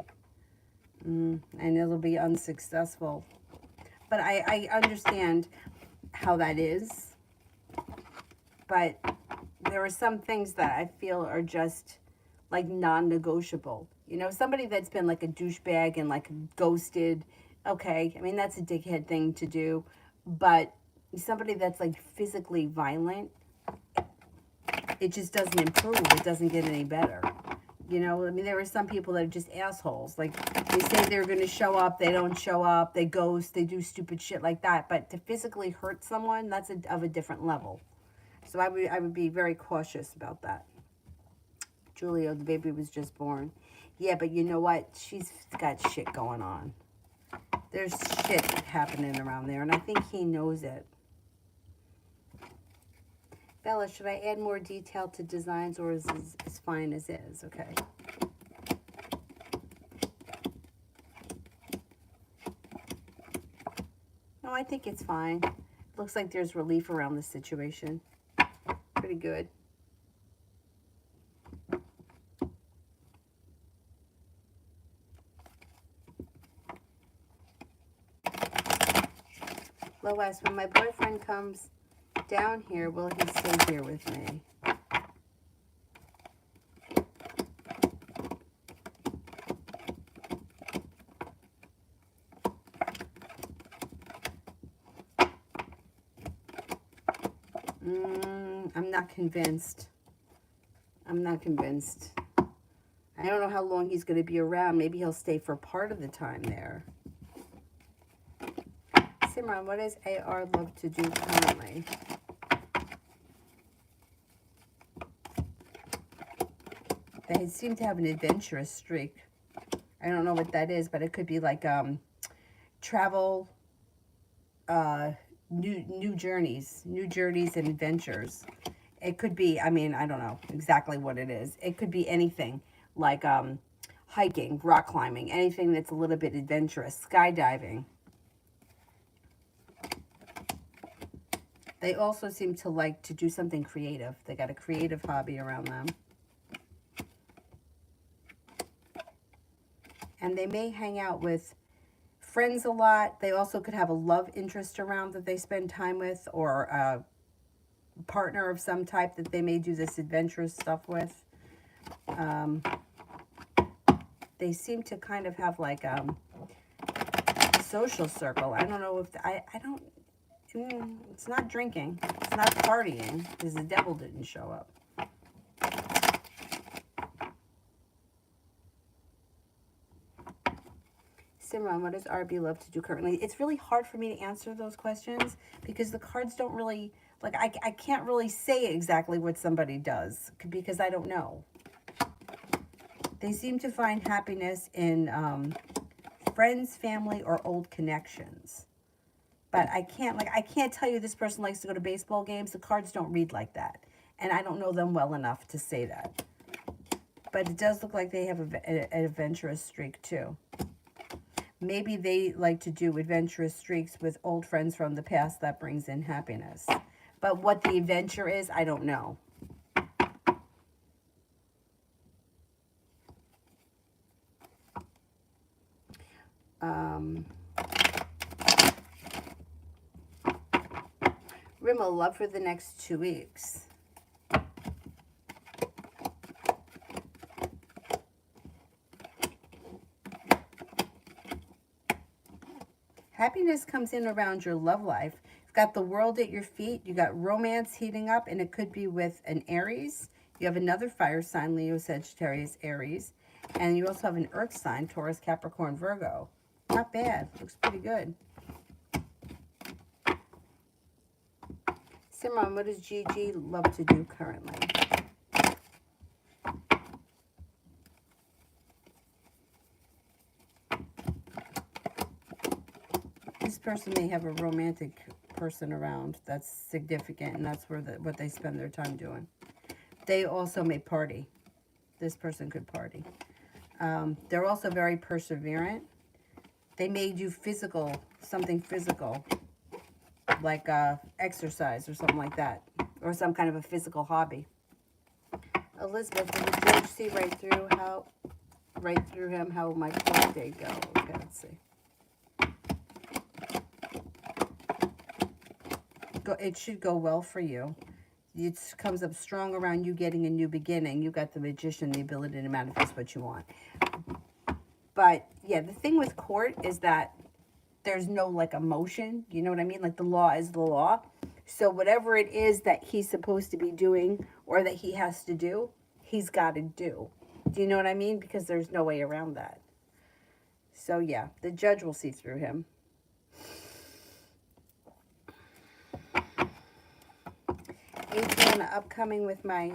And it'll be unsuccessful. But I understand how that is. But there are some things that I feel are just like non-negotiable. You know, somebody that's been like a douchebag and like ghosted, okay, I mean, that's a dickhead thing to do. But somebody that's like physically violent, it just doesn't improve. It doesn't get any better. You know, I mean, there are some people that are just assholes. Like, they say they're going to show up, they don't show up, they ghost, they do stupid shit like that. But to physically hurt someone, that's of a different level. So I would be very cautious about that. Julio, the baby was just born. Yeah, but you know what? She's got shit going on. There's shit happening around there, and I think he knows it. Bella, should I add more detail to designs, or is it as fine as is? Okay. No, I think it's fine. Looks like there's relief around the situation. Pretty good. Lois, when my boyfriend comes down here, will he stay here with me? I'm not convinced. I'm not convinced. I don't know how long he's going to be around. Maybe he'll stay for part of the time there. Simran, what does AR love to do currently? They seem to have an adventurous streak. I don't know what that is, but it could be like travel, new journeys and adventures. It could be, I mean, I don't know exactly what it is. It could be anything like hiking, rock climbing, anything that's a little bit adventurous, skydiving. They also seem to like to do something creative. They got a creative hobby around them. And they may hang out with friends a lot. They also could have a love interest around that they spend time with, or a partner of some type that they may do this adventurous stuff with. They seem to kind of have like a social circle. I don't know if, I don't, it's not drinking. It's not partying, because the devil didn't show up. Simran, what does RB love to do currently? It's really hard for me to answer those questions because the cards don't really, like, I can't really say exactly what somebody does because I don't know. They seem to find happiness in friends, family, or old connections. But I can't tell you this person likes to go to baseball games. The cards don't read like that. And I don't know them well enough to say that. But it does look like they have an adventurous streak too. Maybe they like to do adventurous streaks with old friends from the past that brings in happiness. But what the adventure is, I don't know. Rimmel, love for the next 2 weeks. Happiness comes in around your love life. You've got the world at your feet. You got romance heating up, and it could be with an Aries. You have another fire sign, Leo, Sagittarius, Aries. And you also have an earth sign, Taurus, Capricorn, Virgo. Not bad. Looks pretty good. Simran, what does Gigi love to do currently? This person may have a romantic person around that's significant, and that's where what they spend their time doing. They also may party. This person could party. They're also very perseverant. They may do something physical, like exercise or something like that, or some kind of a physical hobby. Elizabeth, did the judge see right through him how my court date go? Okay, let's see. It should go well for you. It comes up strong around you getting a new beginning. You got the Magician, the ability to manifest what you want. But yeah, the thing with court is that there's no like emotion. You know what I mean? Like the law is the law. So whatever it is that he's supposed to be doing or that he has to do, he's got to do. Do you know what I mean? Because there's no way around that. So yeah, the judge will see through him. 18, upcoming with my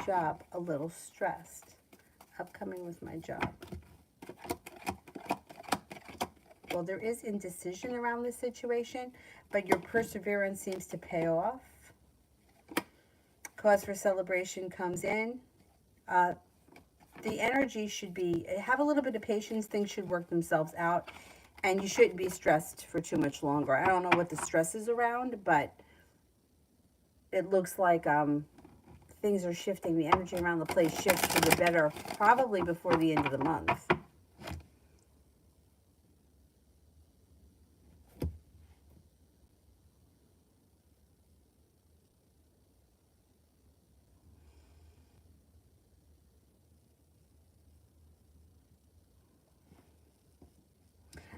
job, a little stressed. Upcoming with my job. Well, there is indecision around this situation, but your perseverance seems to pay off. Cause for celebration comes in. The energy should be, have a little bit of patience. Things should work themselves out. And you shouldn't be stressed for too much longer. I don't know what the stress is around, but it looks like things are shifting. The energy around the place shifts for the better, probably before the end of the month.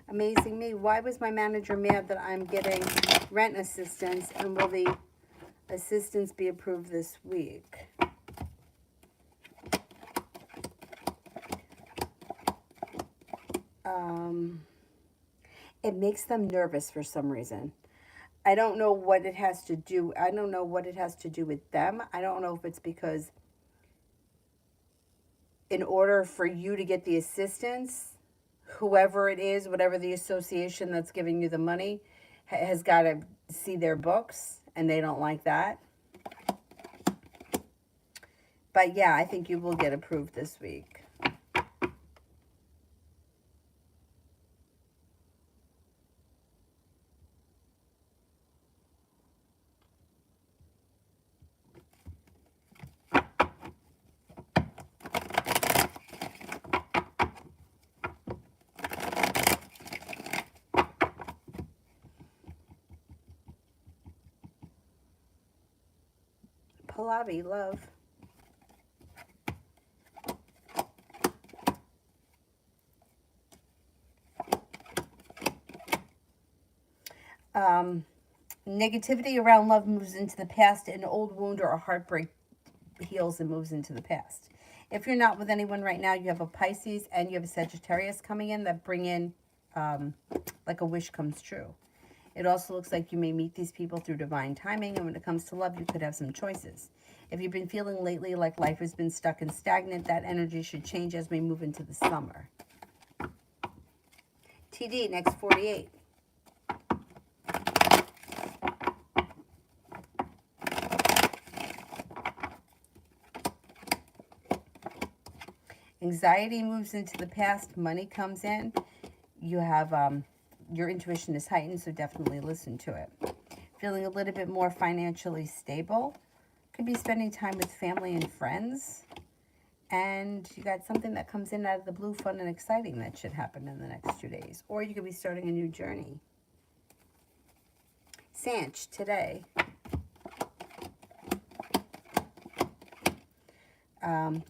Amazing me. Why was my manager mad that I'm getting rent assistance, and will the assistance be approved this week? It makes them nervous for some reason. I don't know what it has to do. I don't know what it has to do with them. I don't know if it's because in order for you to get the assistance, whoever it is, whatever the association that's giving you the money, has got to see their books, and they don't like that. But yeah, I think you will get approved this week. Pallavi, love. Negativity around love moves into the past. An old wound or a heartbreak heals and moves into the past. If you're not with anyone right now, you have a Pisces and you have a Sagittarius coming in that bring in like a wish comes true. It also looks like you may meet these people through divine timing, and when it comes to love, you could have some choices. If you've been feeling lately like life has been stuck and stagnant, that energy should change as we move into the summer. TD, next 48. Anxiety moves into the past, money comes in. You have, your intuition is heightened, so definitely listen to it. Feeling a little bit more financially stable. Could be spending time with family and friends. And you got something that comes in out of the blue, fun and exciting that should happen in the next 2 days. Or you could be starting a new journey. Sanch, today.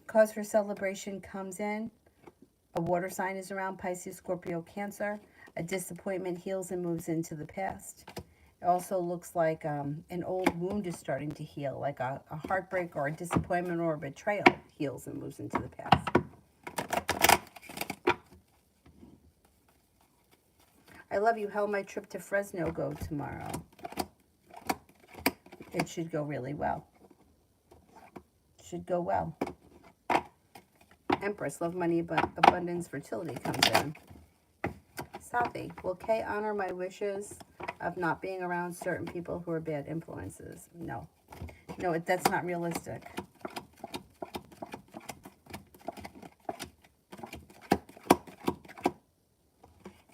Cause for celebration comes in. A water sign is around, Pisces, Scorpio, Cancer. A disappointment heals and moves into the past. It also looks like an old wound is starting to heal, like a heartbreak or a disappointment or a betrayal heals and moves into the past. I love you. How will my trip to Fresno go tomorrow? It should go really well. Should go well. Empress, love, money, abundance, fertility comes in. Sathi, will Kay honor my wishes of not being around certain people who are bad influences? No. No, that's not realistic.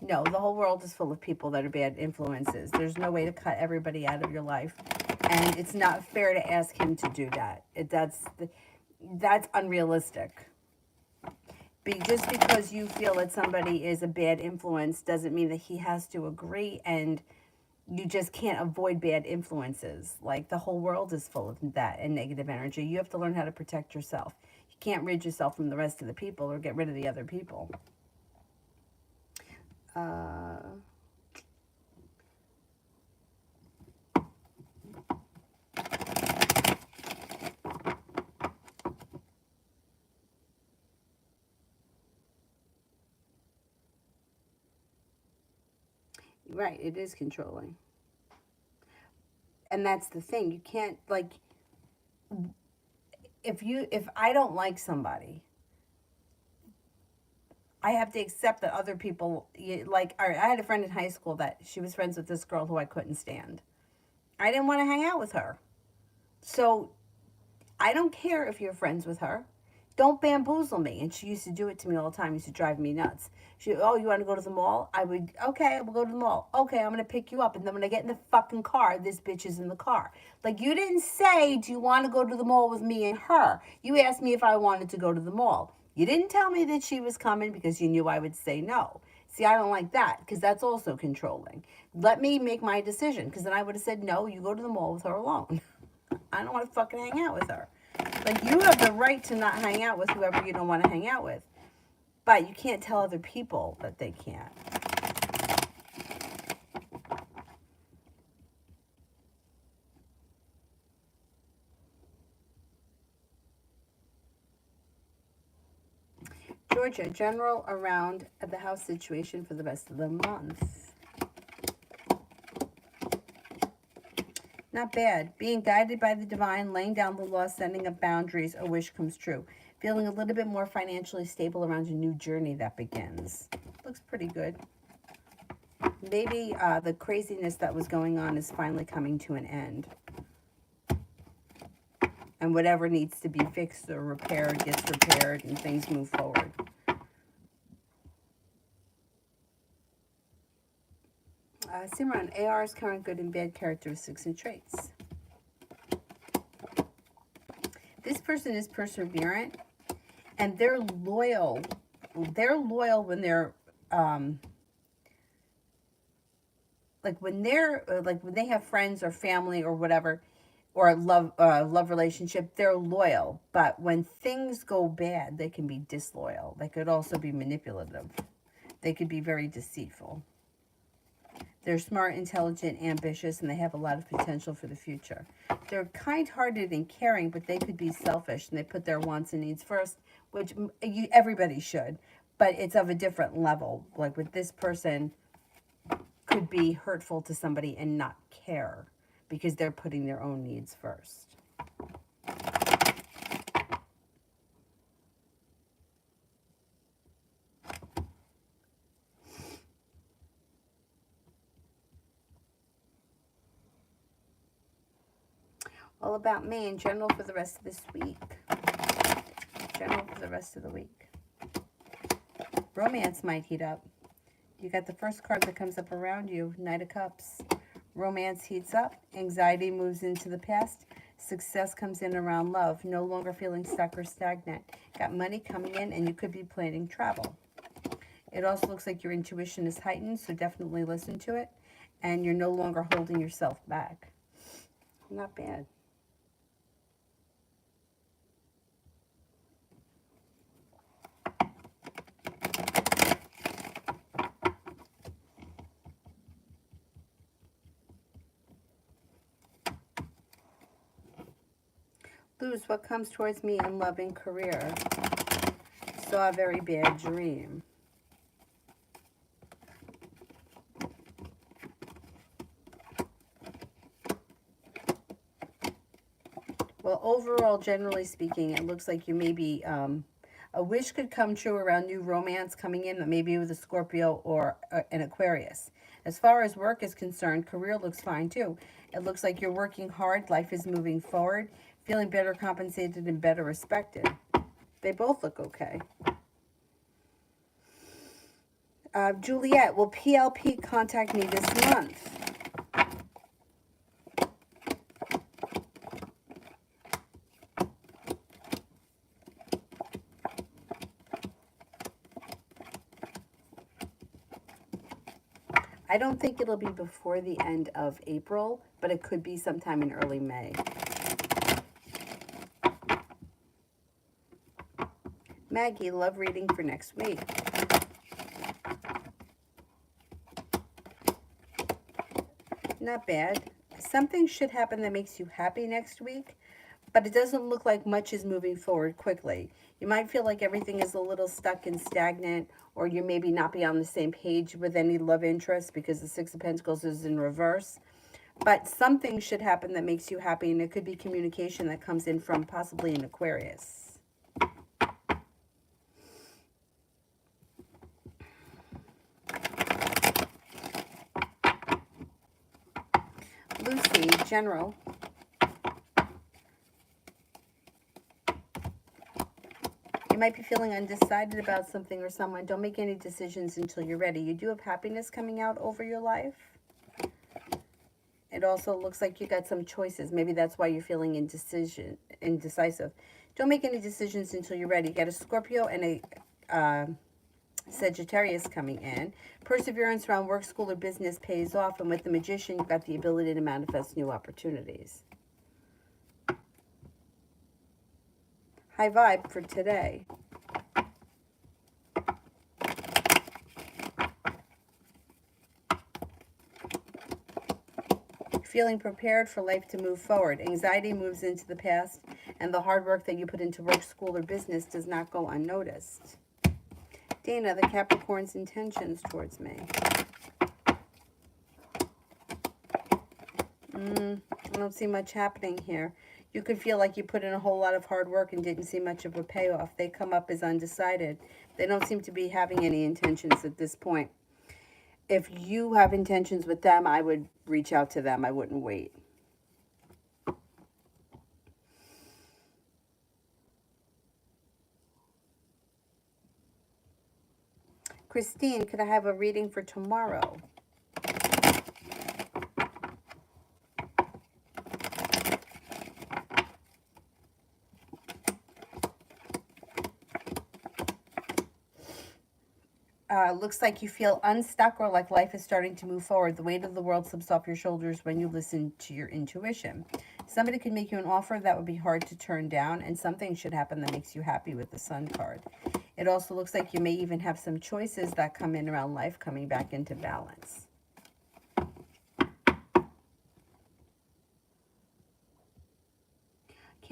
No, the whole world is full of people that are bad influences. There's no way to cut everybody out of your life. And it's not fair to ask him to do that. That's unrealistic. Just because you feel that somebody is a bad influence doesn't mean that he has to agree, and you just can't avoid bad influences. Like, the whole world is full of that and negative energy. You have to learn how to protect yourself. You can't rid yourself from the rest of the people or get rid of the other people. Right, it is controlling. And that's the thing. You can't, like, if I don't like somebody, I have to accept that other people, like, I had a friend in high school that she was friends with this girl who I couldn't stand. I didn't want to hang out with her. So I don't care if you're friends with her. Don't bamboozle me. And she used to do it to me all the time. It used to drive me nuts. Oh, you want to go to the mall? I would, okay, we'll go to the mall. Okay, I'm going to pick you up. And then when I get in the fucking car, this bitch is in the car. Like, you didn't say, do you want to go to the mall with me and her? You asked me if I wanted to go to the mall. You didn't tell me that she was coming because you knew I would say no. See, I don't like that because that's also controlling. Let me make my decision, because then I would have said, no, you go to the mall with her alone. I don't want to fucking hang out with her. Like, you have the right to not hang out with whoever you don't want to hang out with. But you can't tell other people that they can't. Georgia, general around at the house situation for the rest of the month. Not bad. Being guided by the divine, laying down the law, setting up boundaries, a wish comes true. Feeling a little bit more financially stable around your new journey that begins. Looks pretty good. Maybe the craziness that was going on is finally coming to an end. And whatever needs to be fixed or repaired gets repaired and things move forward. Simran, AR's current good and bad characteristics and traits. This person is perseverant, and they're loyal. They're loyal when they're when they have friends or family or whatever, or a love relationship, they're loyal. But when things go bad, they can be disloyal. They could also be manipulative. They could be very deceitful. They're smart, intelligent, ambitious, and they have a lot of potential for the future. They're kind-hearted and caring, but they could be selfish, and they put their wants and needs first, which everybody should. but it's of a different level. Like with this person, could be hurtful to somebody and not care because they're putting their own needs first. All about me in general for the rest of this week. General for the rest of the week. Romance might heat up. You got the first card that comes up around you, Knight of Cups. Romance heats up. Anxiety moves into the past. Success comes in around love. No longer feeling stuck or stagnant. Got money coming in, and you could be planning travel. It also looks like your intuition is heightened, so definitely listen to it. And you're no longer holding yourself back. Not bad. Lose what comes towards me in love and career. Saw a very bad dream. Well, overall, generally speaking, it looks like you maybe, a wish could come true around new romance coming in, maybe with a Scorpio or an Aquarius. As far as work is concerned, career looks fine too. It looks like you're working hard, life is moving forward, feeling better compensated and better respected. They both look okay. Juliet, will PLP contact me this month? I don't think it'll be before the end of April, but it could be sometime in early May. Maggie, love reading for next week. Not bad. Something should happen that makes you happy next week, but it doesn't look like much is moving forward quickly. You might feel like everything is a little stuck and stagnant, or you maybe not be on the same page with any love interest because the Six of Pentacles is in reverse. But something should happen that makes you happy, and it could be communication that comes in from possibly an Aquarius. Lucy, general. You might be feeling undecided about something or someone. Don't make any decisions until you're ready. You do have happiness coming out over your life. It also looks like you got some choices. Maybe that's why you're feeling indecisive. Don't make any decisions until you're ready. You got a Scorpio and a Sagittarius coming in. Perseverance around work, school, or business pays off. And with the Magician, you've got the ability to manifest new opportunities. High vibe for today. Feeling prepared for life to move forward. Anxiety moves into the past, and the hard work that you put into work, school, or business does not go unnoticed. Dana, the Capricorn's intentions towards me. I don't see much happening here. You could feel like you put in a whole lot of hard work and didn't see much of a payoff. They come up as undecided. They don't seem to be having any intentions at this point. If you have intentions with them, I would reach out to them. I wouldn't wait. Christine, could I have a reading for tomorrow? Looks like you feel unstuck or like life is starting to move forward. The weight of the world slips off your shoulders when you listen to your intuition. Somebody could make you an offer that would be hard to turn down, and something should happen that makes you happy with the Sun card. It also looks like you may even have some choices that come in around life coming back into balance.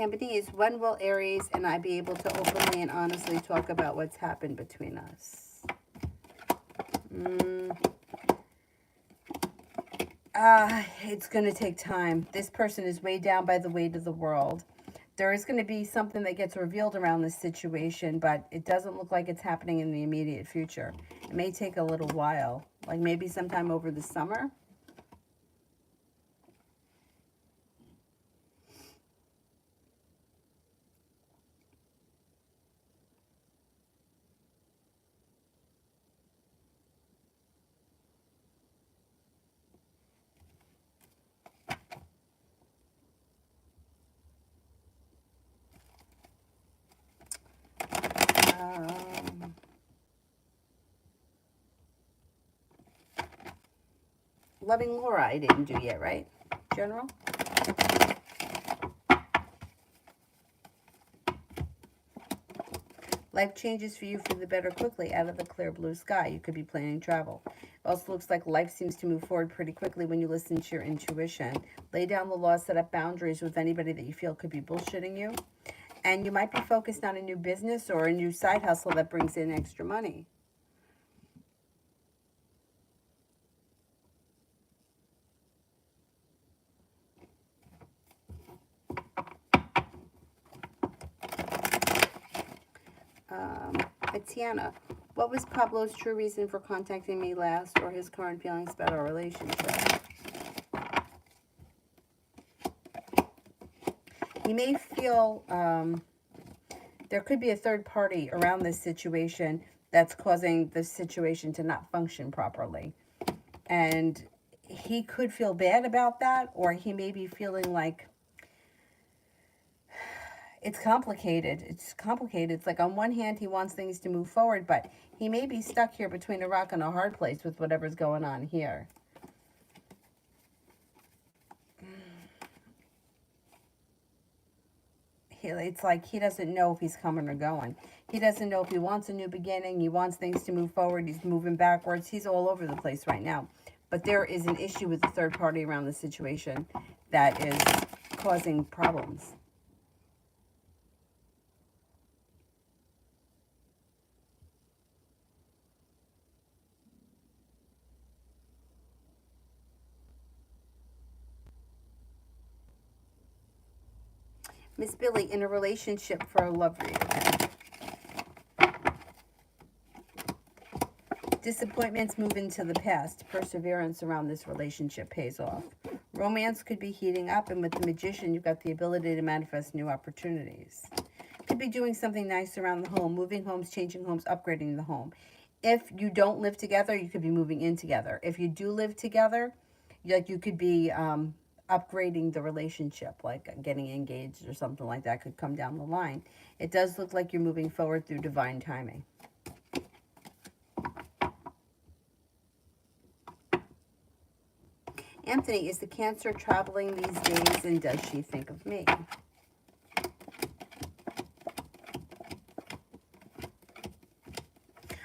Cantonese, when will Aries and I be able to openly and honestly talk about what's happened between us? It's going to take time. This person is weighed down by the weight of the world. There is going to be something that gets revealed around this situation, but it doesn't look like it's happening in the immediate future. It may take a little while, like maybe sometime over the summer. Loving Laura, I didn't do yet, right? General? Life changes for you for the better quickly out of the clear blue sky. You could be planning travel. It also looks like life seems to move forward pretty quickly when you listen to your intuition. Lay down the law, set up boundaries with anybody that you feel could be bullshitting you. And you might be focused on a new business or a new side hustle that brings in extra money. Tiana, what was Pablo's true reason for contacting me last, or his current feelings about our relationship? You may feel there could be a third party around this situation that's causing the situation to not function properly. And he could feel bad about that, or he may be feeling like it's complicated. It's complicated. It's like on one hand, he wants things to move forward, but he may be stuck here between a rock and a hard place with whatever's going on here. It's like he doesn't know if he's coming or going. He doesn't know if he wants a new beginning. He wants things to move forward. He's moving backwards. He's all over the place right now. But there is an issue with the third party around the situation that is causing problems. Miss Billy, in a relationship for a love reading. Disappointments move into the past. Perseverance around this relationship pays off. Romance could be heating up, and with the Magician, you've got the ability to manifest new opportunities. Could be doing something nice around the home, moving homes, changing homes, upgrading the home. If you don't live together, you could be moving in together. If you do live together, you could be upgrading the relationship, like getting engaged or something like that could come down the line. It does look like you're moving forward through divine timing. Anthony, is the Cancer traveling these days, and does she think of me?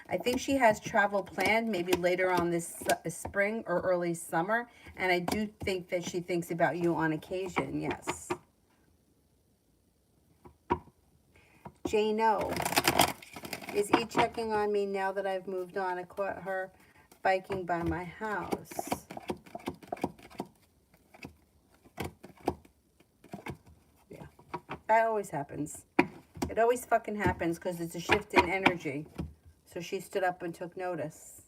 I think she has travel planned maybe later on this spring or early summer. And I do think that she thinks about you on occasion, yes. Jano, is he checking on me now that I've moved on? I caught her biking by my house. Yeah, that always happens. It always fucking happens because it's a shift in energy. So she stood up and took notice.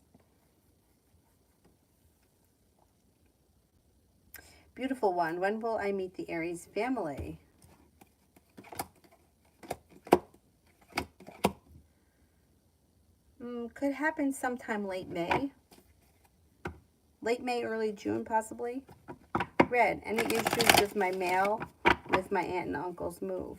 Beautiful one. When will I meet the Aries family? Could happen sometime late May. Late May, early June, possibly. Red. Any issues with my mail, with my aunt and uncle's move?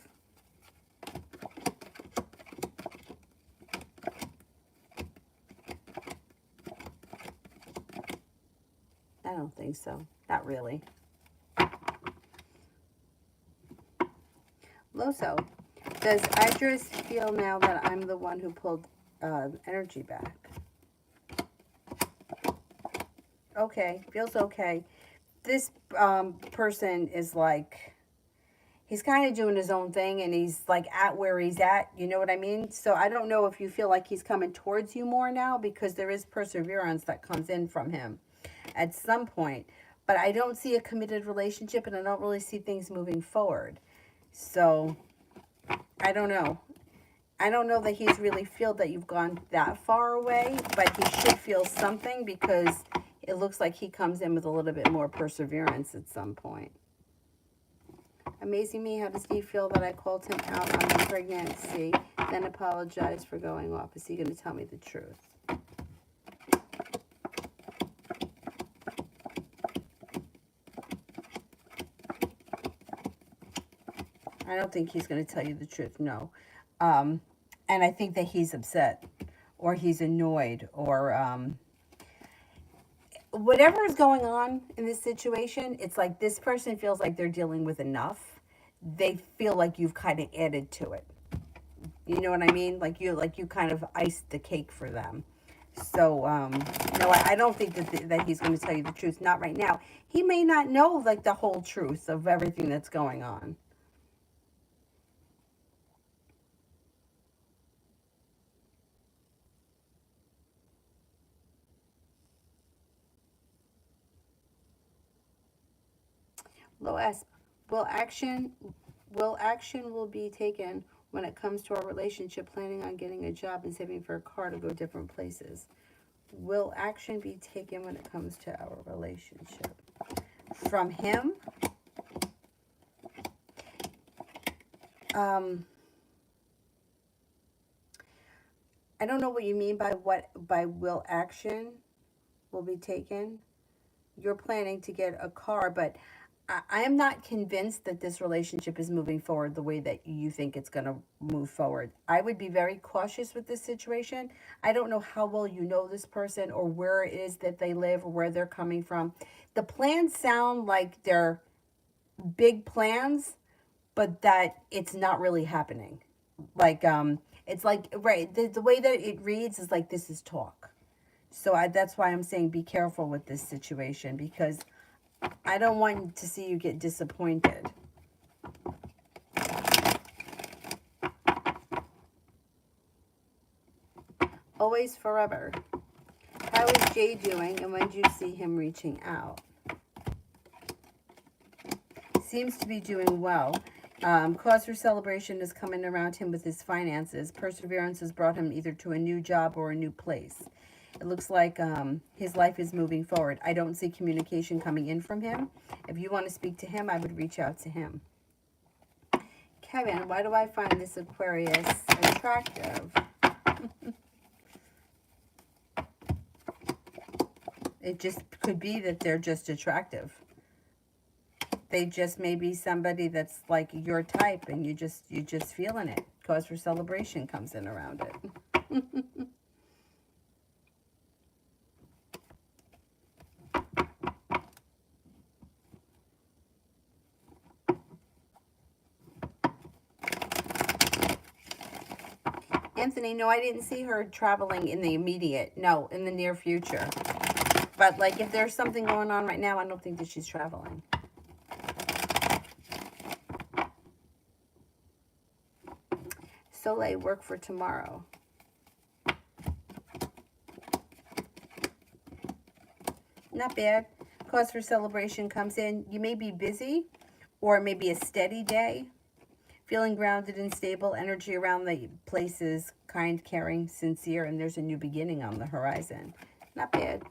I don't think so. Not really. Loso, does Idris feel now that I'm the one who pulled energy back? Okay, feels okay. This person is like, he's kind of doing his own thing, and he's like at where he's at. You know what I mean? So I don't know if you feel like he's coming towards you more now, because there is perseverance that comes in from him at some point. But I don't see a committed relationship, and I don't really see things moving forward. So I don't know. I don't know that he's really feel that you've gone that far away, but he should feel something, because it looks like he comes in with a little bit more perseverance at some point. Amazing me, how does he feel that I called him out on the pregnancy, then apologized for going off? Is he going to tell me the truth? I don't think he's going to tell you the truth, no. And I think that he's upset, or he's annoyed, or whatever is going on in this situation. It's like this person feels like they're dealing with enough. They feel like you've kind of added to it. You know what I mean? Like you kind of iced the cake for them. So, no, I don't think that he's going to tell you the truth. Not right now. He may not know, like, the whole truth of everything that's going on. Lois, will action will be taken when it comes to our relationship, planning on getting a job and saving for a car to go different places? Will action be taken when it comes to our relationship? From him? I don't know what you mean by will action will be taken. You're planning to get a car, but I am not convinced that this relationship is moving forward the way that you think it's going to move forward. I would be very cautious with this situation. I don't know how well you know this person, or where it is that they live, or where they're coming from. The plans sound like they're big plans, but that it's not really happening. Like, it's like, right, the way that it reads is like this is talk. So that's why I'm saying be careful with this situation, because I don't want to see you get disappointed. Always forever. How is Jay doing, and when do you see him reaching out? Seems to be doing well. Cause for celebration is coming around him with his finances. Perseverance has brought him either to a new job or a new place. It looks like his life is moving forward. I don't see communication coming in from him. If you want to speak to him, I would reach out to him. Kevin, why do I find this Aquarius attractive? It just could be that they're just attractive. They just may be somebody that's like your type, and you just feeling it. Cause for celebration comes in around it. Anthony, no, I didn't see her traveling in the immediate. No, in the near future. But like, if there's something going on right now, I don't think that she's traveling. Soleil, work for tomorrow. Not bad. Cause for celebration comes in. You may be busy, or it may be a steady day. Feeling grounded and stable. Energy around the place is kind, caring, sincere, and there's a new beginning on the horizon. Not bad.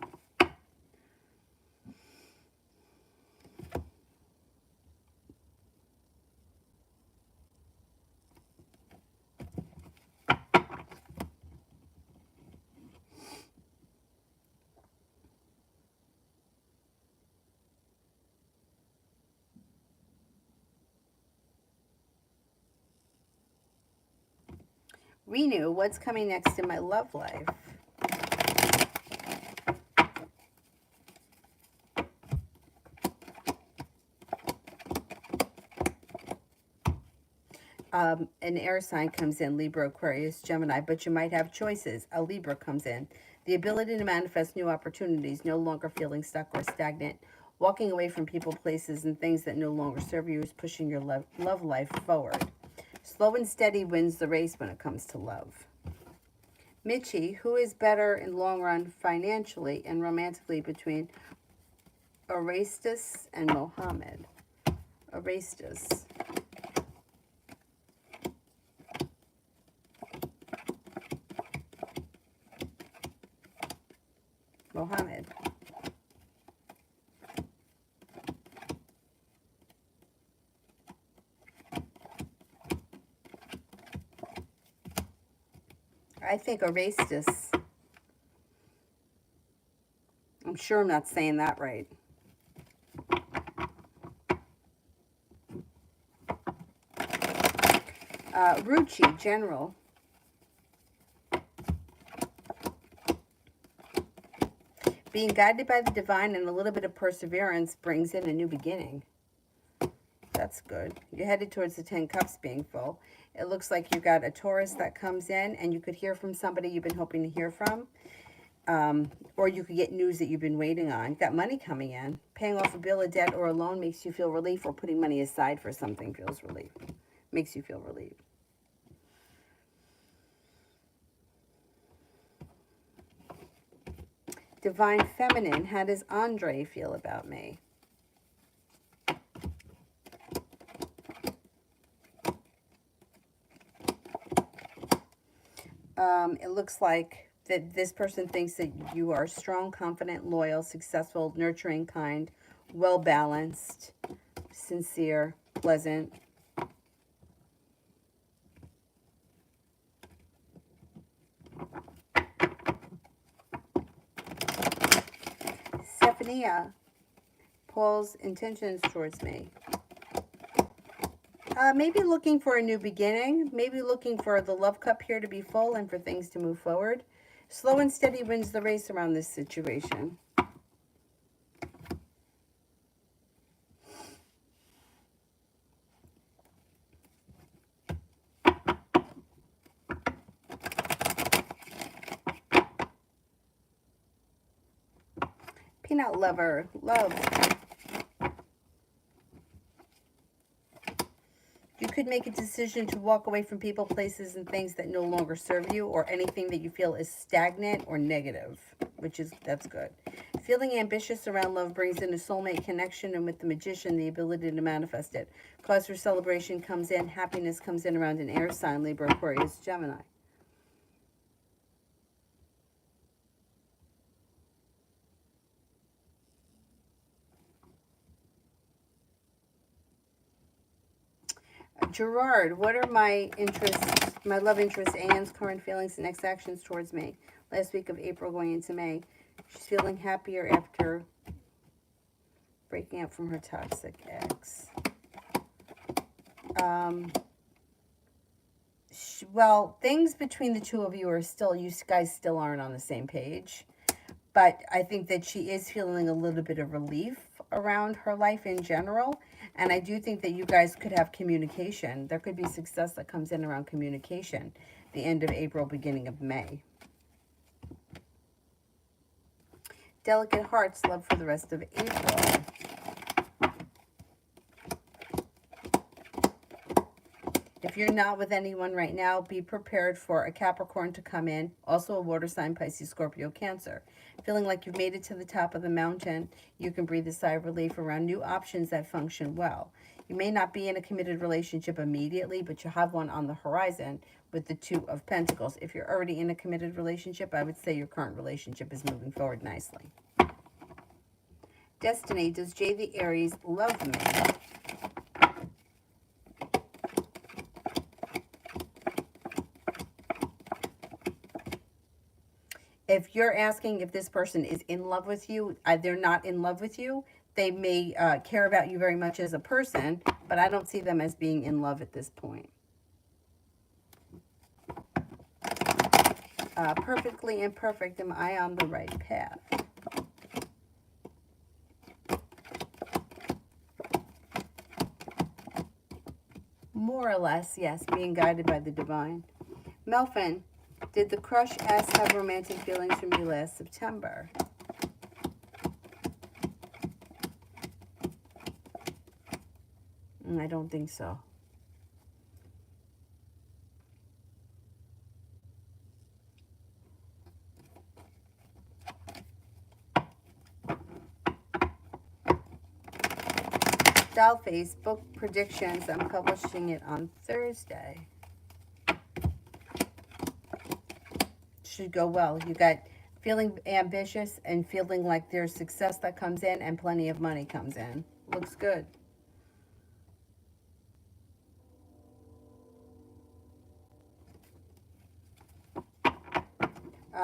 Renew, what's coming next in my love life? An air sign comes in, Libra, Aquarius, Gemini, but you might have choices. A Libra comes in. The ability to manifest new opportunities, no longer feeling stuck or stagnant, Walking away from people, places, and things that no longer serve you is pushing your love life forward. Slow and steady wins the race when it comes to love. Michi, who is better in long run financially and romantically between Orestes and Mohammed? Orestes. Mohammed. I think Orestes. I'm sure I'm not saying that right. Ruchi, general. Being guided by the divine and a little bit of perseverance brings in a new beginning. That's good. You're headed towards the 10 cups being full. It looks like you got a Taurus that comes in, and you could hear from somebody you've been hoping to hear from. Or you could get news that you've been waiting on. You've got money coming in. Paying off a bill, a debt, or a loan makes you feel relief, or putting money aside for something feels relief. Makes you feel relieved. Divine Feminine, how does Andre feel about me? It looks like that this person thinks that you are strong, confident, loyal, successful, nurturing, kind, well-balanced, sincere, pleasant. Stephania, Paul's intentions towards me. Maybe looking for a new beginning. Maybe looking for the love cup here to be full and for things to move forward. Slow and steady wins the race around this situation. Peanut lover, love. You could make a decision to walk away from people, places, and things that no longer serve you, or anything that you feel is stagnant or negative, that's good. Feeling ambitious around love brings in a soulmate connection, and with the Magician, the ability to manifest it. Cause for celebration comes in, happiness comes in around an air sign, Libra, Aquarius, Gemini. Gerard, what are my interests, my love interests, Anne's current feelings and next actions towards me? Last week of April going into May. She's feeling happier after breaking up from her toxic ex. Well, things between the two of you are still, you guys still aren't on the same page. But I think that she is feeling a little bit of relief around her life in general. And I do think that you guys could have communication. There could be success that comes in around communication. The end of April, beginning of May. Delicate hearts, love for the rest of April. If you're not with anyone right now, be prepared for a Capricorn to come in. Also a water sign, Pisces, Scorpio, Cancer. Feeling like you've made it to the top of the mountain, you can breathe a sigh of relief around new options that function well. You may not be in a committed relationship immediately, but you have one on the horizon with the Two of Pentacles. If you're already in a committed relationship, I would say your current relationship is moving forward nicely. Destiny, does Jay the Aries love me? If you're asking if this person is in love with you, they're not in love with you. They may care about you very much as a person, but I don't see them as being in love at this point. Perfectly imperfect, am I on the right path? More or less, yes, being guided by the divine. Melfin, did the crush S have romantic feelings from you last September? I don't think so. Doll Face book predictions. I'm publishing it on Thursday. Should go well. You got feeling ambitious and feeling like there's success that comes in and plenty of money comes in. Looks good.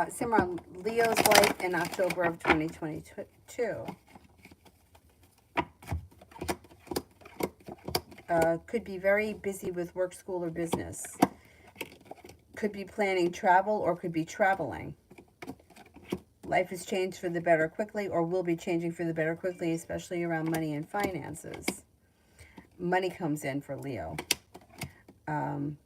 Simran, Leo's life in October of 2022. Could be very busy with work, school, or business. Could be planning travel or could be traveling. Life has changed for the better quickly or will be changing for the better quickly, especially around money and finances. Money comes in for Leo.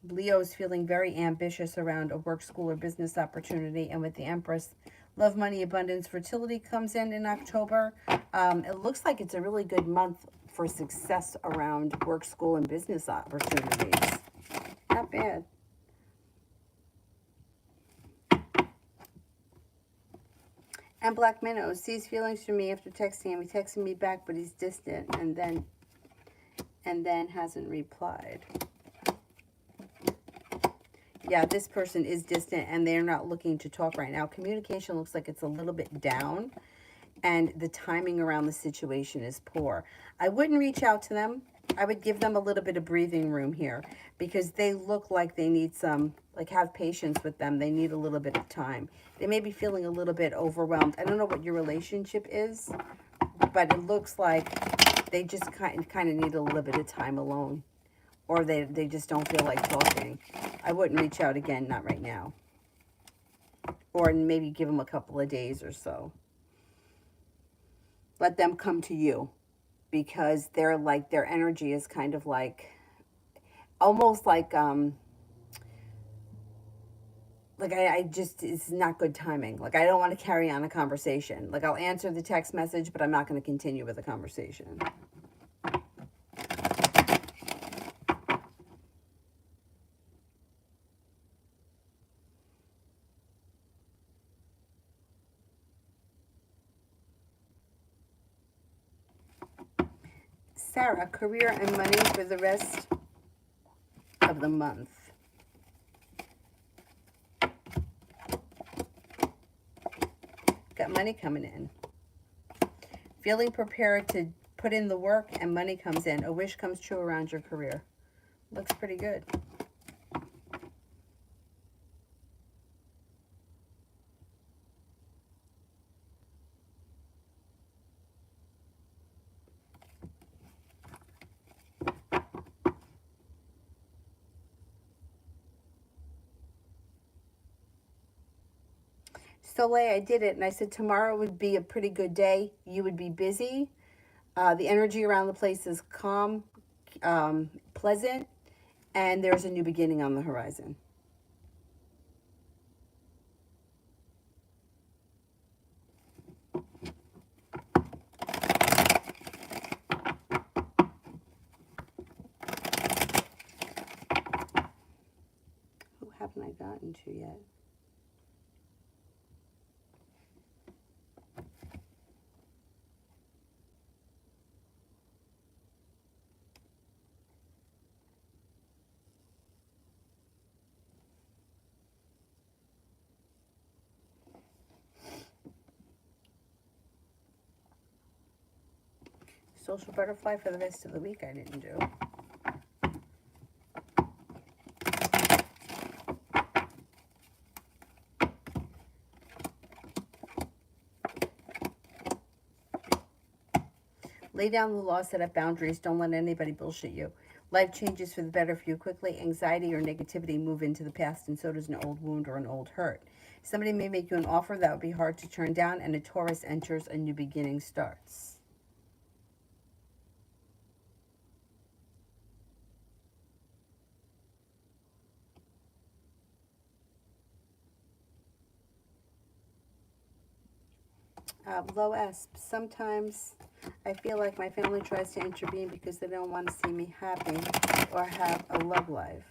Leo is feeling very ambitious around a work, school, or business opportunity. And with the Empress, love, money, abundance, fertility comes in October. It looks like it's a really good month for success around work, school, and business opportunities. Not bad. And Black Minnow sees feelings for me after texting him. He texted me back, but he's distant, and then hasn't replied. Yeah, this person is distant, and they're not looking to talk right now. Communication looks like it's a little bit down, and the timing around the situation is poor. I wouldn't reach out to them. I would give them a little bit of breathing room here because they look like they need some, like, have patience with them. They need a little bit of time. They may be feeling a little bit overwhelmed. I don't know what your relationship is, but it looks like they just kind of need a little bit of time alone, or they just don't feel like talking. I wouldn't reach out again, not right now. Or maybe give them a couple of days or so. Let them come to you, because they're like, their energy is kind of like, almost like I just, it's not good timing. Like, I don't want to carry on a conversation. Like, I'll answer the text message, but I'm not going to continue with the conversation. Sarah, career and money for the rest of the month. Got money coming in. Feeling prepared to put in the work and money comes in. A wish comes true around your career. Looks pretty good. Soleil, I did it, and I said tomorrow would be a pretty good day. You would be busy. The energy around the place is calm, pleasant, and there's a new beginning on the horizon. Who haven't I gotten to yet? Social butterfly for the rest of the week I didn't do. Lay down the law, set up boundaries. Don't let anybody bullshit you. Life changes for the better for you quickly. Anxiety or negativity move into the past, and so does an old wound or an old hurt. Somebody may make you an offer that would be hard to turn down, and a Taurus enters, a new beginning starts. Low S. Sometimes I feel like my family tries to intervene because they don't want to see me happy or have a love life.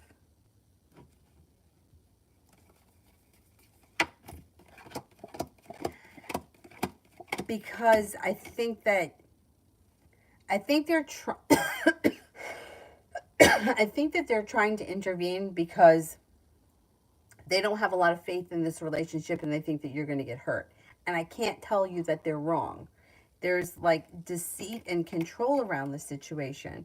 Because I think they're I think that they're trying to intervene because they don't have a lot of faith in this relationship and they think that you're going to get hurt. And I can't tell you that they're wrong. There's like deceit and control around the situation.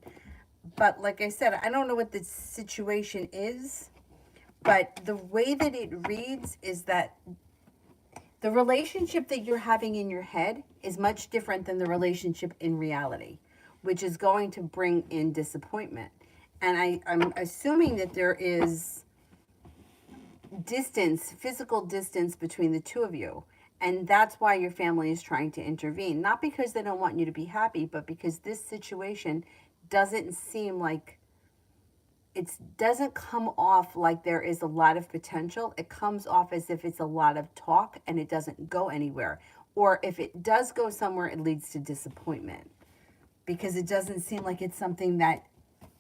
But like I said, I don't know what the situation is, but the way that it reads is that the relationship that you're having in your head is much different than the relationship in reality, which is going to bring in disappointment. And I'm assuming that there is distance, physical distance between the two of you. And that's why your family is trying to intervene. Not because they don't want you to be happy, but because this situation doesn't seem like, it doesn't come off like there is a lot of potential. It comes off as if it's a lot of talk and it doesn't go anywhere. Or if it does go somewhere, it leads to disappointment. Because it doesn't seem like it's something that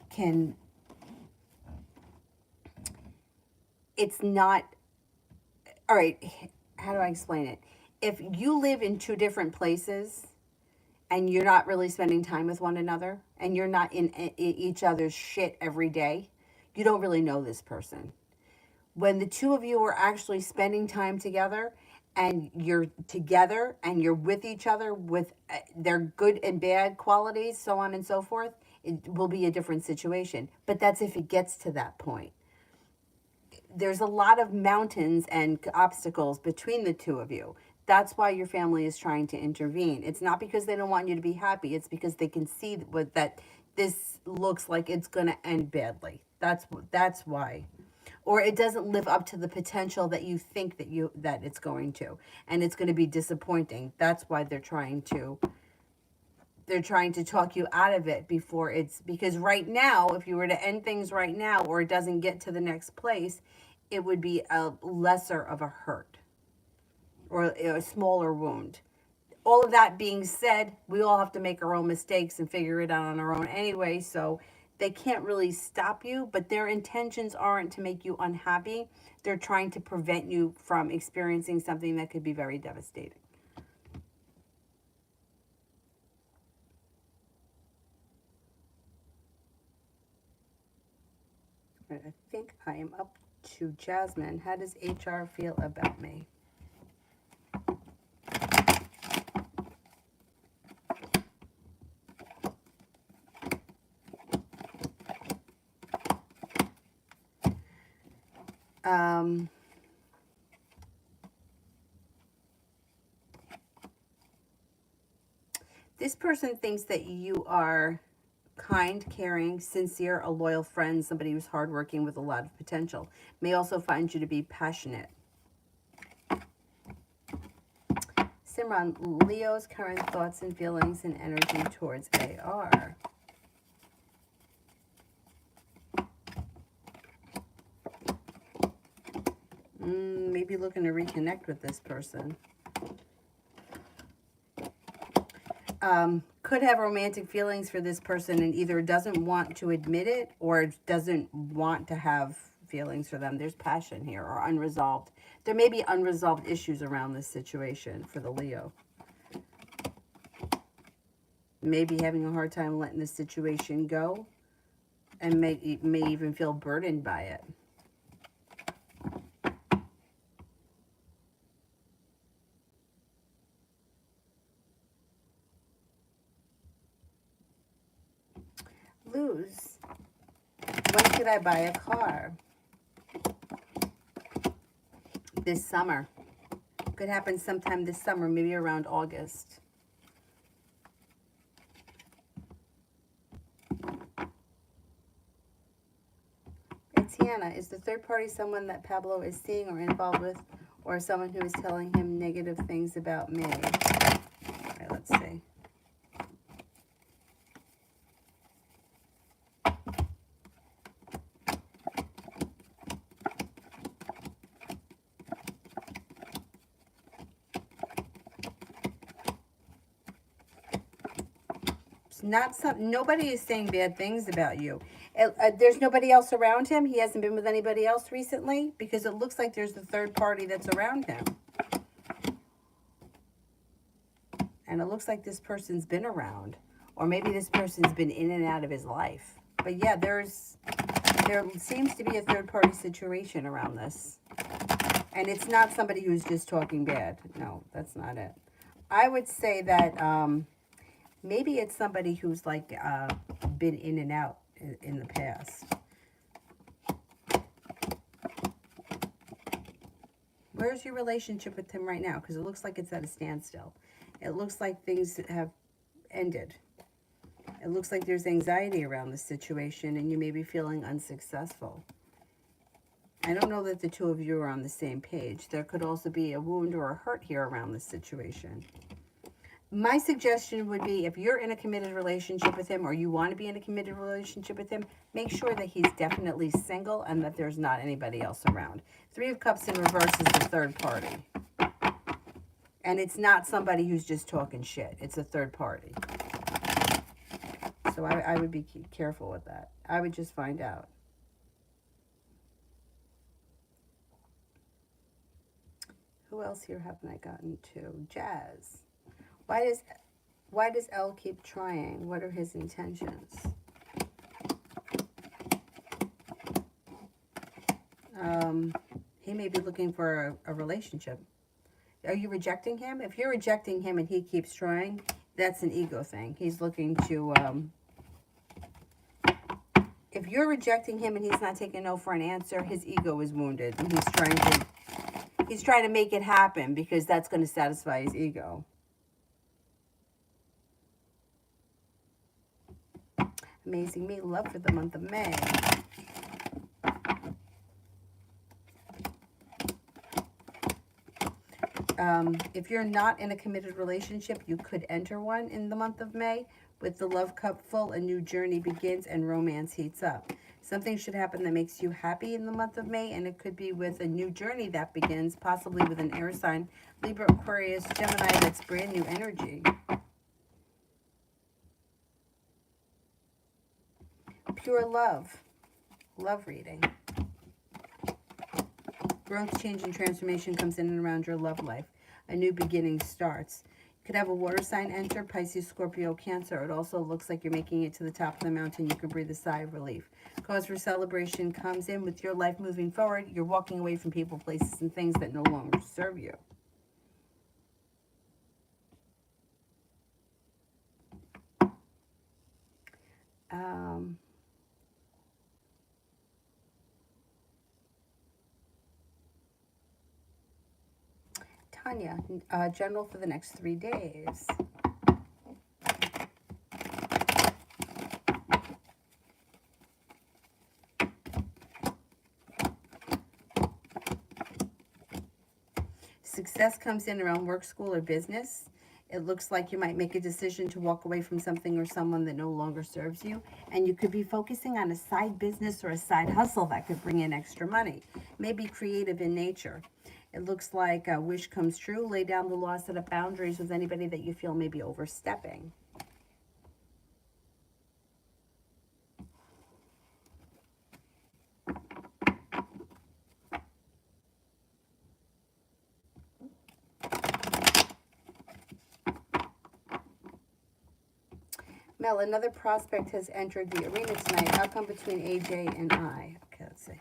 can, it's not, all right, how do I explain it? If you live in two different places and you're not really spending time with one another and you're not in each other's shit every day, you don't really know this person. When the two of you are actually spending time together and you're together and you're with each other with their good and bad qualities, so on and so forth, it will be a different situation. But that's if it gets to that point. There's a lot of mountains and obstacles between the two of you. That's why your family is trying to intervene. It's not because they don't want you to be happy. It's because they can see that this looks like it's going to end badly. That's why. Or it doesn't live up to the potential that you think that it's going to, and it's going to be disappointing. That's why they're trying to talk you out of it before it's, because right now, if you were to end things right now or it doesn't get to the next place, it would be a lesser of a hurt or a smaller wound. All of that being said, we all have to make our own mistakes and figure it out on our own anyway, so they can't really stop you, but their intentions aren't to make you unhappy. They're trying to prevent you from experiencing something that could be very devastating. I think I am up to Jasmine. How does HR feel about me? This person thinks that you are kind, caring, sincere, a loyal friend, somebody who's hardworking with a lot of potential. May also find you to be passionate. Simran, Leo's current thoughts and feelings and energy towards AR. Maybe looking to reconnect with this person. Could have romantic feelings for this person and either doesn't want to admit it or doesn't want to have feelings for them. There's passion here or unresolved. There may be unresolved issues around this situation for the Leo. Maybe having a hard time letting the situation go and may even feel burdened by it. Lose. When could I buy a car? This summer. Could happen sometime this summer, maybe around August. Tiana, is the third party someone that Pablo is seeing or involved with, or someone who is telling him negative things about me? All right, let's see. nobody is saying bad things about you. There's nobody else around him. He hasn't been with anybody else recently because it looks like there's a third party that's around him. And it looks like this person's been around. Or maybe this person's been in and out of his life. But yeah, there seems to be a third party situation around this. And it's not somebody who's just talking bad. No, that's not it. I would say that maybe it's somebody who's like been in and out in the past. Where's your relationship with him right now? Because it looks like it's at a standstill. It looks like things have ended. It looks like there's anxiety around the situation and you may be feeling unsuccessful. I don't know that the two of you are on the same page. There could also be a wound or a hurt here around this situation. My suggestion would be if you're in a committed relationship with him or you want to be in a committed relationship with him, make sure that he's definitely single and that there's not anybody else around. Three of Cups in reverse is the third party. And it's not somebody who's just talking shit. It's a third party. So I would be careful with that. I would just find out. Who else here haven't I gotten to? Jazz. Why does L keep trying? What are his intentions? He may be looking for a relationship. Are you rejecting him? If you're rejecting him and he keeps trying, that's an ego thing. He's looking to... if you're rejecting him and he's not taking no for an answer, his ego is wounded. And he's trying to make it happen because that's going to satisfy his ego. Amazing Me, love for the month of May. If you're not in a committed relationship, you could enter one in the month of May. With the love cup full, a new journey begins and romance heats up. Something should happen that makes you happy in the month of May, and it could be with a new journey that begins, possibly with an air sign, Libra, Aquarius, Gemini, that's brand new energy. Pure love. Love reading. Growth, change, and transformation comes in and around your love life. A new beginning starts. You could have a water sign enter, Pisces, Scorpio, Cancer. It also looks like you're making it to the top of the mountain. You can breathe a sigh of relief. Cause for celebration comes in with your life moving forward. You're walking away from people, places, and things that no longer serve you. Tanya, general for the next 3 days. Success comes in around work, school, or business. It looks like you might make a decision to walk away from something or someone that no longer serves you. And you could be focusing on a side business or a side hustle that could bring in extra money. Maybe creative in nature. It looks like a wish comes true. Lay down the law, set up boundaries with anybody that you feel may be overstepping. Mel, another prospect has entered the arena tonight. Outcome between AJ and I. Okay, let's see.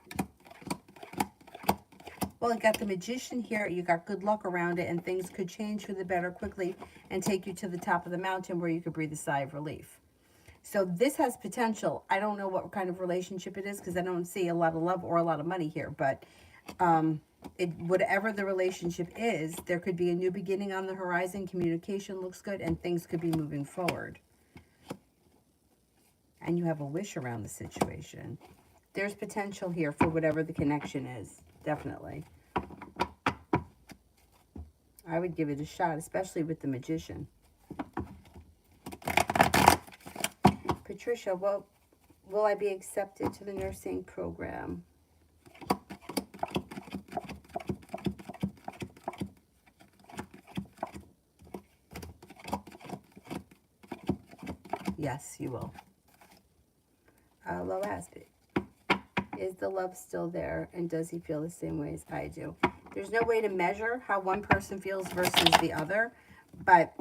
Well, you got the Magician here. You got good luck around it, and things could change for the better quickly and take you to the top of the mountain where you could breathe a sigh of relief. So this has potential. I don't know what kind of relationship it is because I don't see a lot of love or a lot of money here. But whatever the relationship is, there could be a new beginning on the horizon. Communication looks good, and things could be moving forward. And you have a wish around the situation. There's potential here for whatever the connection is. Definitely. I would give it a shot, especially with the Magician. Patricia, will I be accepted to the nursing program? Yes, you will. Low aspect. Is the love still there? And does he feel the same way as I do? There's no way to measure how one person feels versus the other. But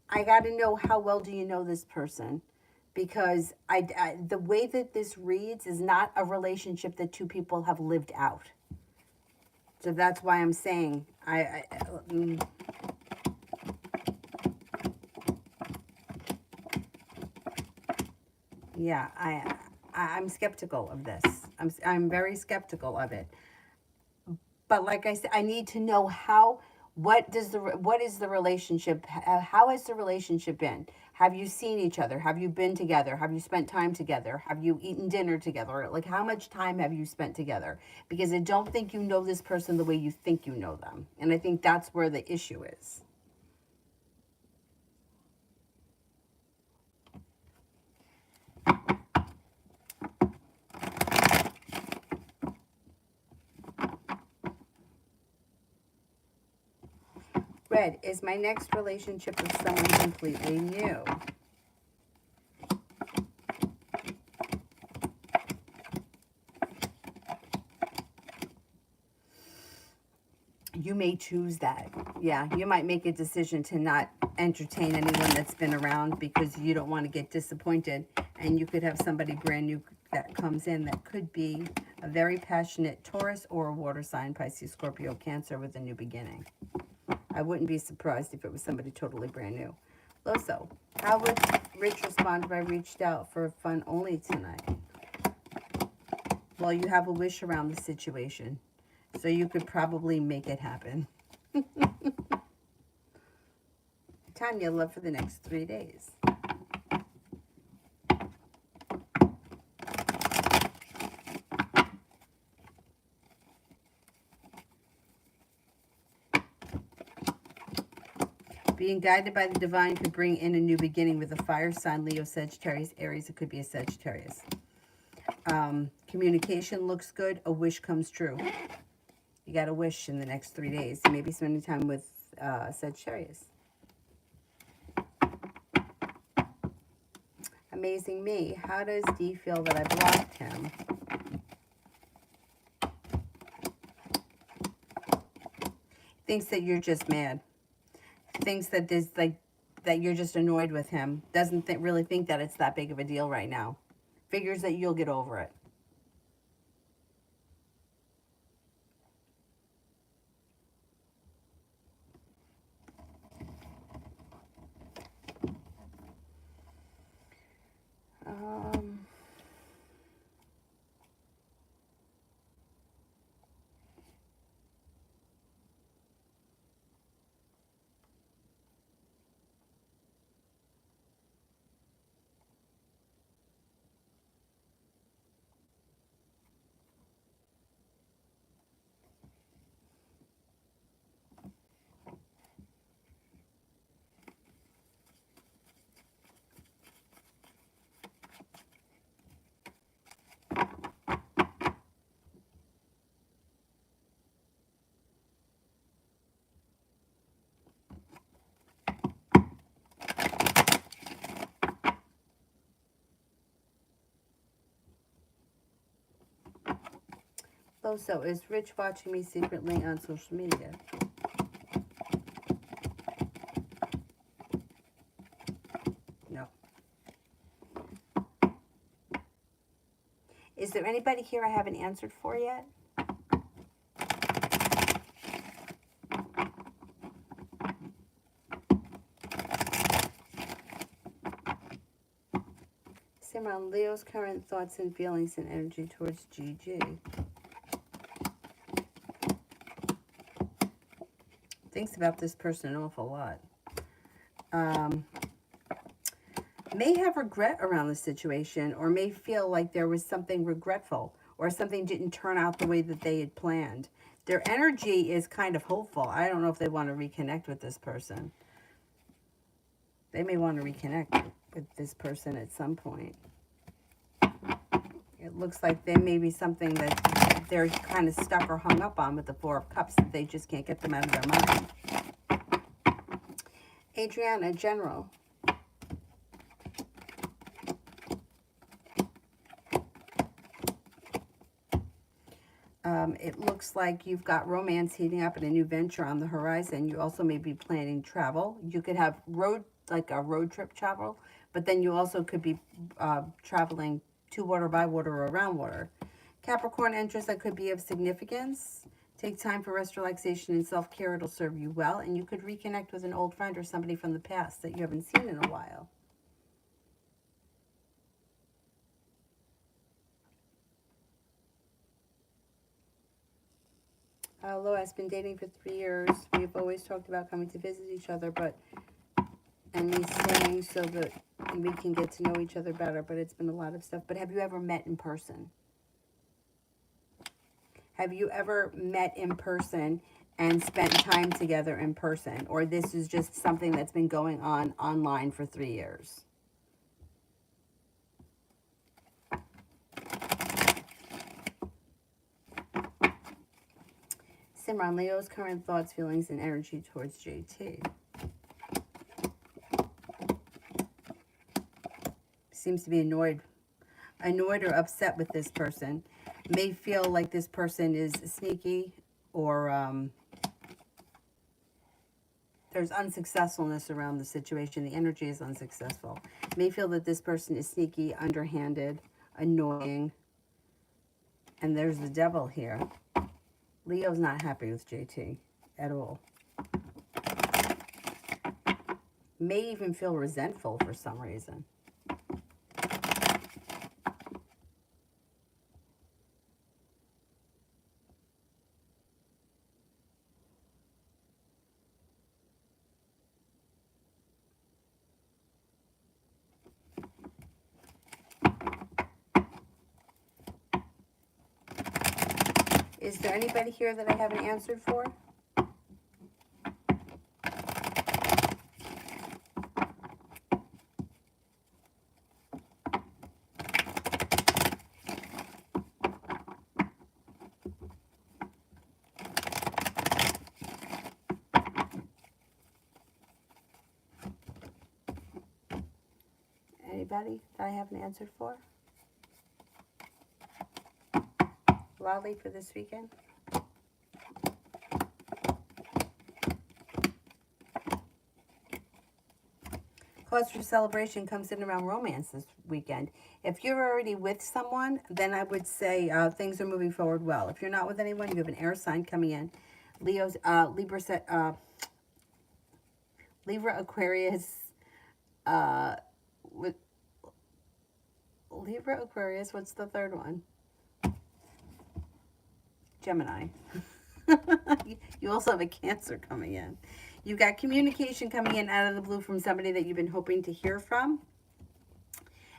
I got to know, how well do you know this person? Because the way that this reads is not a relationship that two people have lived out. So that's why I'm saying yeah, I'm skeptical of this. I'm very skeptical of it. But like I said, I need to know what is the relationship? How has the relationship been? Have you seen each other? Have you been together? Have you spent time together? Have you eaten dinner together? Like, how much time have you spent together? Because I don't think you know this person the way you think you know them. And I think that's where the issue is. Red, is my next relationship with someone completely new? You may choose that. Yeah, you might make a decision to not entertain anyone that's been around because you don't want to get disappointed. And you could have somebody brand new that comes in that could be a very passionate Taurus or a water sign, Pisces, Scorpio, Cancer with a new beginning. I wouldn't be surprised if it was somebody totally brand new. Loso, how would Rich respond if I reached out for fun only tonight? Well, you have a wish around the situation, so you could probably make it happen. Tanya, love for the next 3 days. Being guided by the divine could bring in a new beginning with a fire sign, Leo, Sagittarius, Aries. It could be a Sagittarius. Communication looks good. A wish comes true. You got a wish in the next 3 days. You may be spending time with Sagittarius. Amazing me. How does D feel that I blocked him? Thinks that you're just mad. Thinks that there's that you're just annoyed with him. Doesn't really think that it's that big of a deal right now. Figures that you'll get over it. So is Rich watching me secretly on social media? No. Is there anybody here I haven't answered for yet? Simran, Leo's current thoughts and feelings and energy towards GG. Thinks about this person an awful lot. May have regret around the situation, or may feel like there was something regretful or something didn't turn out the way that they had planned. Their energy is kind of hopeful. I don't know if they want to reconnect with this person. They may want to reconnect with this person at some point. It looks like there may be something that they're kind of stuck or hung up on with the Four of Cups that they just can't get them out of their mind. Adriana, General. It looks like you've got romance heating up and a new venture on the horizon. You also may be planning travel. You could have like a road trip travel, but then you also could be traveling to water, by water, or around water. Capricorn interest that could be of significance. Take time for rest, relaxation, and self-care. It'll serve you well. And you could reconnect with an old friend or somebody from the past that you haven't seen in a while. Lois, been dating for 3 years. We've always talked about coming to visit each other, and me saying so that we can get to know each other better, but it's been a lot of stuff. But have you ever met in person? Have you ever met in person and spent time together in person? Or this is just something that's been going on online for 3 years? Simran, Leo's current thoughts, feelings, and energy towards JT. Seems to be annoyed or upset with this person. May feel like this person is sneaky, or there's unsuccessfulness around the situation. The energy is unsuccessful. May feel that this person is sneaky, underhanded, annoying, and there's the devil here. Leo's not happy with JT at all. May even feel resentful for some reason. Is there anybody here that I haven't answered for? Anybody that I haven't answered for? Lolly for this weekend? Cause for celebration comes in around romance this weekend. If you're already with someone, then I would say things are moving forward well. If you're not with anyone, you have an air sign coming in. Libra, Aquarius, with Libra, Aquarius. What's the third one? Gemini. You also have a Cancer coming in. You've got communication coming in out of the blue from somebody that you've been hoping to hear from.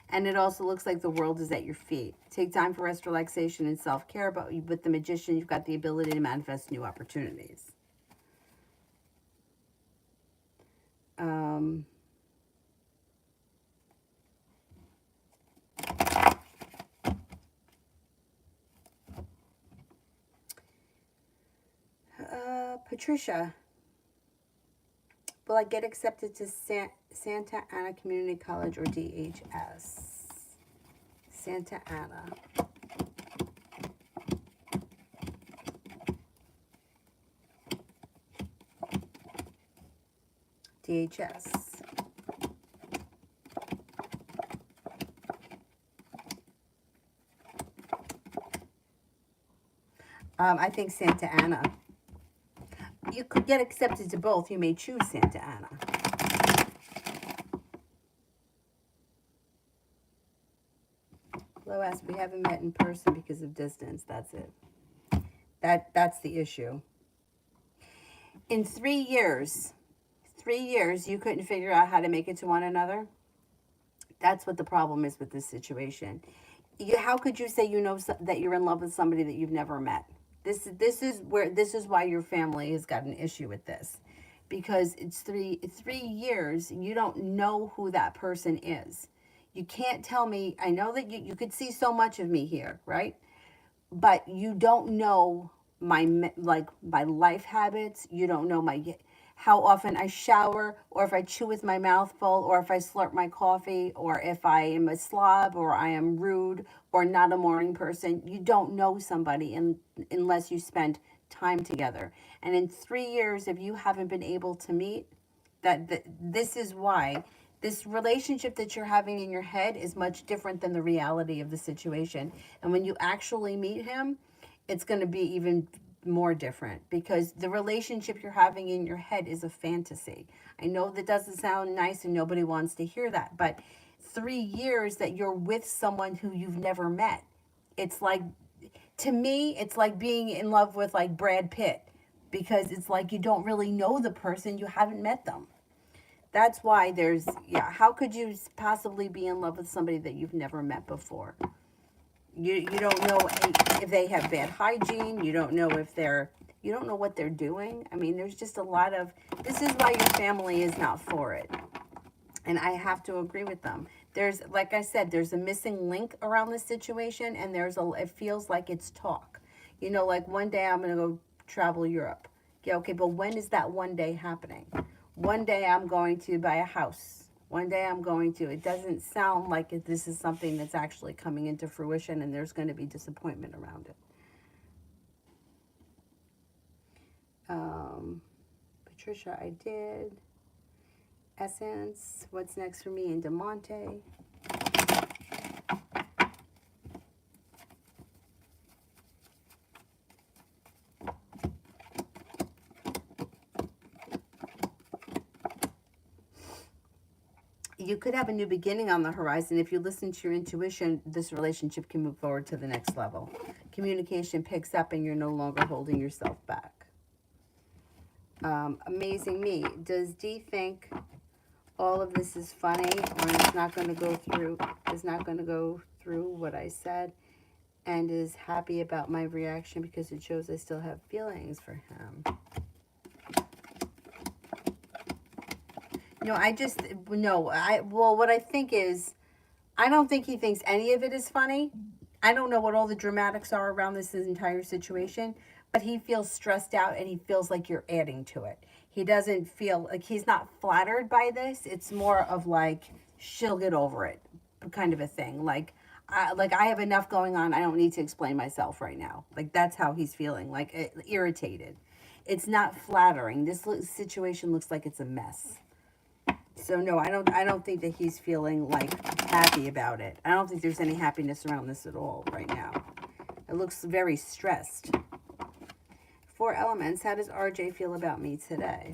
And it also looks like the world is at your feet. Take time for rest, relaxation, and self-care. But with the Magician, you've got the ability to manifest new opportunities. Patricia. Will I get accepted to Santa Ana Community College or DHS? Santa Ana. DHS. I think Santa Ana. You could get accepted to both. You may choose Santa Ana. Lois, we haven't met in person because of distance. That's it. That's the issue. In 3 years, you couldn't figure out how to make it to one another. That's what the problem is with this situation. How could you say you know that you're in love with somebody that you've never met? This is why your family has got an issue with this, because it's 3 years. You don't know who that person is. You can't tell me. I know that you could see so much of me here, right? But you don't know my life habits. You don't know how often I shower, or if I chew with my mouth full, or if I slurp my coffee, or if I am a slob, or I am rude, or not a morning person. You don't know somebody unless you spend time together. And in 3 years, if you haven't been able to meet, this is why this relationship that you're having in your head is much different than the reality of the situation. And when you actually meet him, it's going to be even more different, because the relationship you're having in your head is a fantasy. I know that doesn't sound nice and nobody wants to hear that, but 3 years that you're with someone who you've never met, it's like, to me, it's like being in love with like Brad Pitt, because it's like you don't really know the person, you haven't met them. That's why there's, yeah, how could you possibly be in love with somebody that you've never met before? You don't know if they have bad hygiene. You don't know what they're doing. I mean, there's just a lot of, this is why your family is not for it. And I have to agree with them. There's, like I said, there's a missing link around this situation, and it feels like it's talk. Like one day I'm going to go travel Europe. Yeah, okay, but when is that one day happening? One day I'm going to buy a house. One day I'm going to. It doesn't sound like this is something that's actually coming into fruition, and there's going to be disappointment around it. Patricia, I did. Essence, what's next for me in DeMonte? You could have a new beginning on the horizon. If you listen to your intuition, this relationship can move forward to the next level. Communication picks up and you're no longer holding yourself back. Amazing Me. Does D think all of this is funny, or is not going to go through what I said, and is happy about my reaction because it shows I still have feelings for him? What I think is, I don't think he thinks any of it is funny. I don't know what all the dramatics are around this entire situation, but he feels stressed out and he feels like you're adding to it. He doesn't feel like, he's not flattered by this. It's more of like, she'll get over it kind of a thing. Like I have enough going on. I don't need to explain myself right now. Like that's how he's feeling, like irritated. It's not flattering. This situation looks like it's a mess. So no, I don't think that he's feeling like happy about it. I don't think there's any happiness around this at all right now. It looks very stressed. 4 elements. How does RJ feel about me today?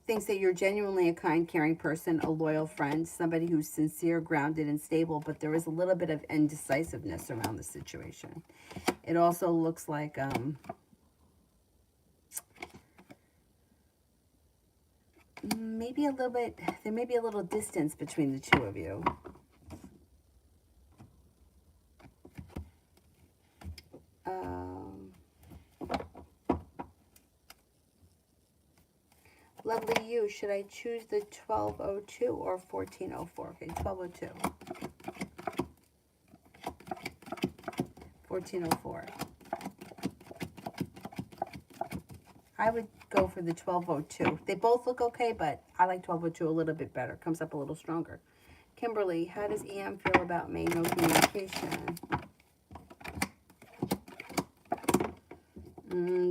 Thinks that you're genuinely a kind, caring person, a loyal friend, somebody who's sincere, grounded, and stable, but there is a little bit of indecisiveness around the situation. It also looks like maybe a little bit, there may be a little distance between the two of you. Lovely you, should I choose the 1202 or 1404? Okay, 1202. 1404. I would go for the 1202. They both look okay, but I like 1202 a little bit better. Comes up a little stronger. Kimberly, how does EM feel about me? No communication.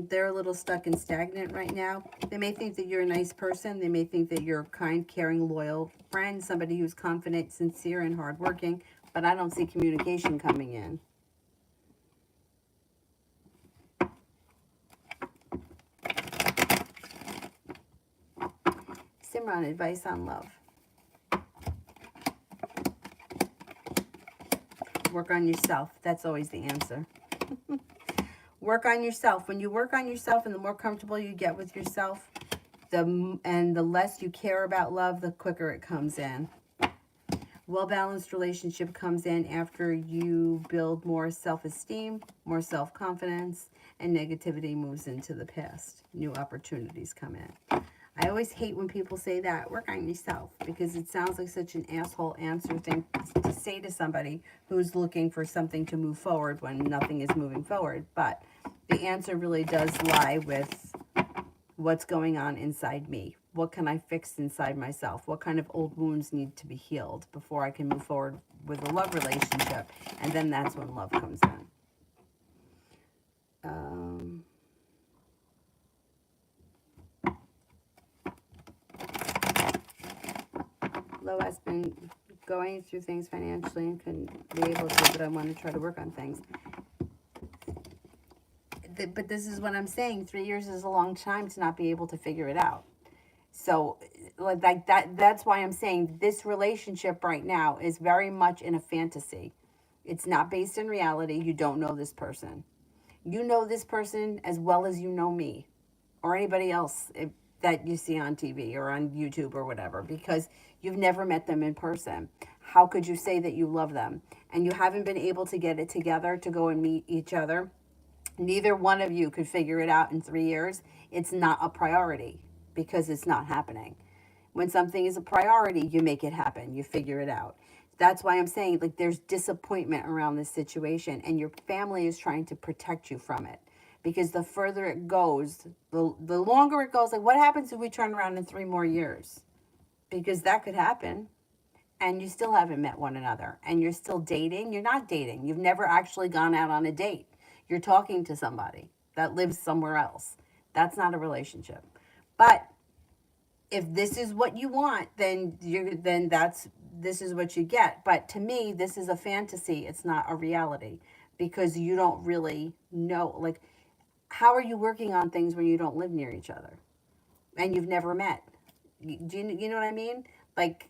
They're a little stuck and stagnant right now. They may think that you're a nice person. They may think that you're a kind, caring, loyal friend, somebody who's confident, sincere, and hardworking, but I don't see communication coming in. Simran, advice on love. Work on yourself. That's always the answer. Work on yourself. When you work on yourself and the more comfortable you get with yourself, the less you care about love, the quicker it comes in. Well-balanced relationship comes in after you build more self-esteem, more self-confidence, and negativity moves into the past. New opportunities come in. I always hate when people say that, work on yourself, because it sounds like such an asshole answer thing to say to somebody who's looking for something to move forward when nothing is moving forward. But the answer really does lie with what's going on inside me. What can I fix inside myself? What kind of old wounds need to be healed before I can move forward with a love relationship? And then that's when love comes in. Lo has been going through things financially and couldn't be able to, but I want to try to work on things. But this is what I'm saying. 3 years is a long time to not be able to figure it out. So like that's why I'm saying this relationship right now is very much in a fantasy. It's not based in reality. You don't know this person. You know this person as well as you know me or anybody else that you see on TV or on YouTube or whatever, because you've never met them in person. How could you say that you love them? And you haven't been able to get it together to go and meet each other. Neither one of you could figure it out in 3 years. It's not a priority because it's not happening. When something is a priority, you make it happen. You figure it out. That's why I'm saying, like, there's disappointment around this situation, and your family is trying to protect you from it. Because the further it goes, the longer it goes, like, what happens if we turn around in 3 more years? Because that could happen. And you still haven't met one another. And you're still dating. You're not dating. You've never actually gone out on a date. You're talking to somebody that lives somewhere else. That's not a relationship. But if this is what you want, then this is what you get. But to me, this is a fantasy. It's not a reality because you don't really know. Like, how are you working on things when you don't live near each other and you've never met? You know what I mean? Like,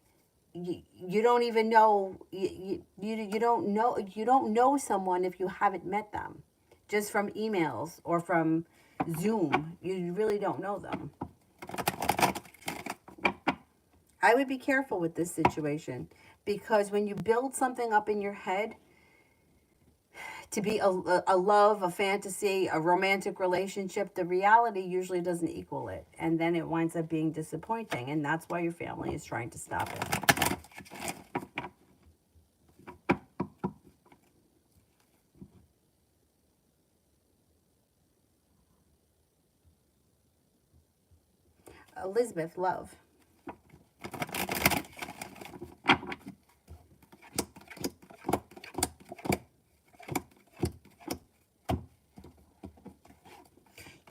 you don't even know you don't know someone if you haven't met them just from emails or from Zoom. You really don't know them. I would be careful with this situation because when you build something up in your head to be a love, a fantasy, a romantic relationship, the reality usually doesn't equal it. And then it winds up being disappointing. And that's why your family is trying to stop it. Elizabeth, love.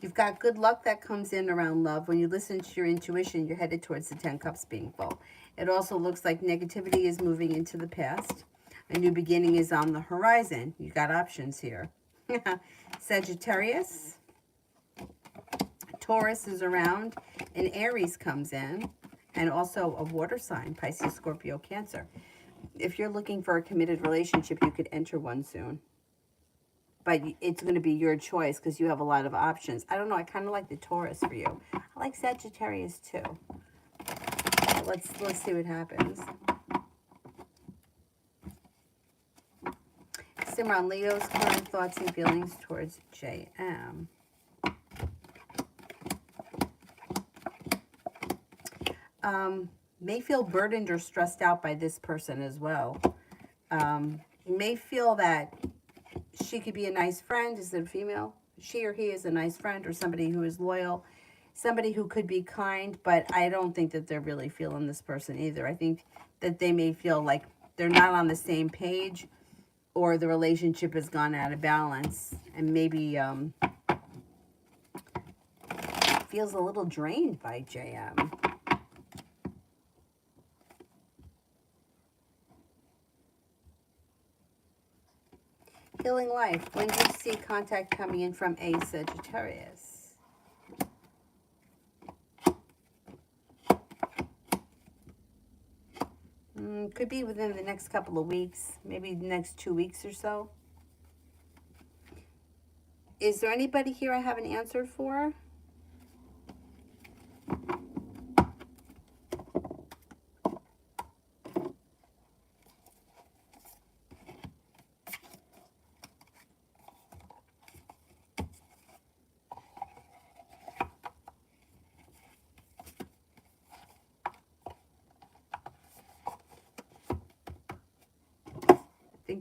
You've got good luck that comes in around love. When you listen to your intuition, you're headed towards the 10 cups being full. It also looks like negativity is moving into the past. A new beginning is on the horizon. You got options here. Sagittarius. Taurus is around. And Aries comes in. And also a water sign, Pisces, Scorpio, Cancer. If you're looking for a committed relationship, you could enter one soon. But it's going to be your choice because you have a lot of options. I don't know. I kind of like the Taurus for you. I like Sagittarius too. Let's see what happens. Simran, Leo's current thoughts and feelings towards JM. May feel burdened or stressed out by this person as well. May feel that she could be a nice friend. Is it a female? She or he is a nice friend or somebody who is loyal, somebody who could be kind, but I don't think that they're really feeling this person either. I think that they may feel like they're not on the same page or the relationship has gone out of balance and maybe feels a little drained by JM. Healing life. When do you see contact coming in from a Sagittarius? Could be within the next couple of weeks, maybe the next 2 weeks or so. Is there anybody here I haven't answered for?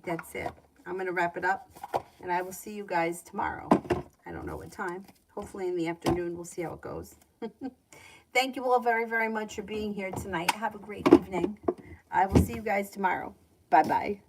think that's it. I'm going to wrap it up, and I will see you guys tomorrow. I don't know what time. Hopefully in the afternoon. We'll see how it goes. Thank you all very, very much for being here tonight. Have a great evening. I will see you guys tomorrow. Bye-bye.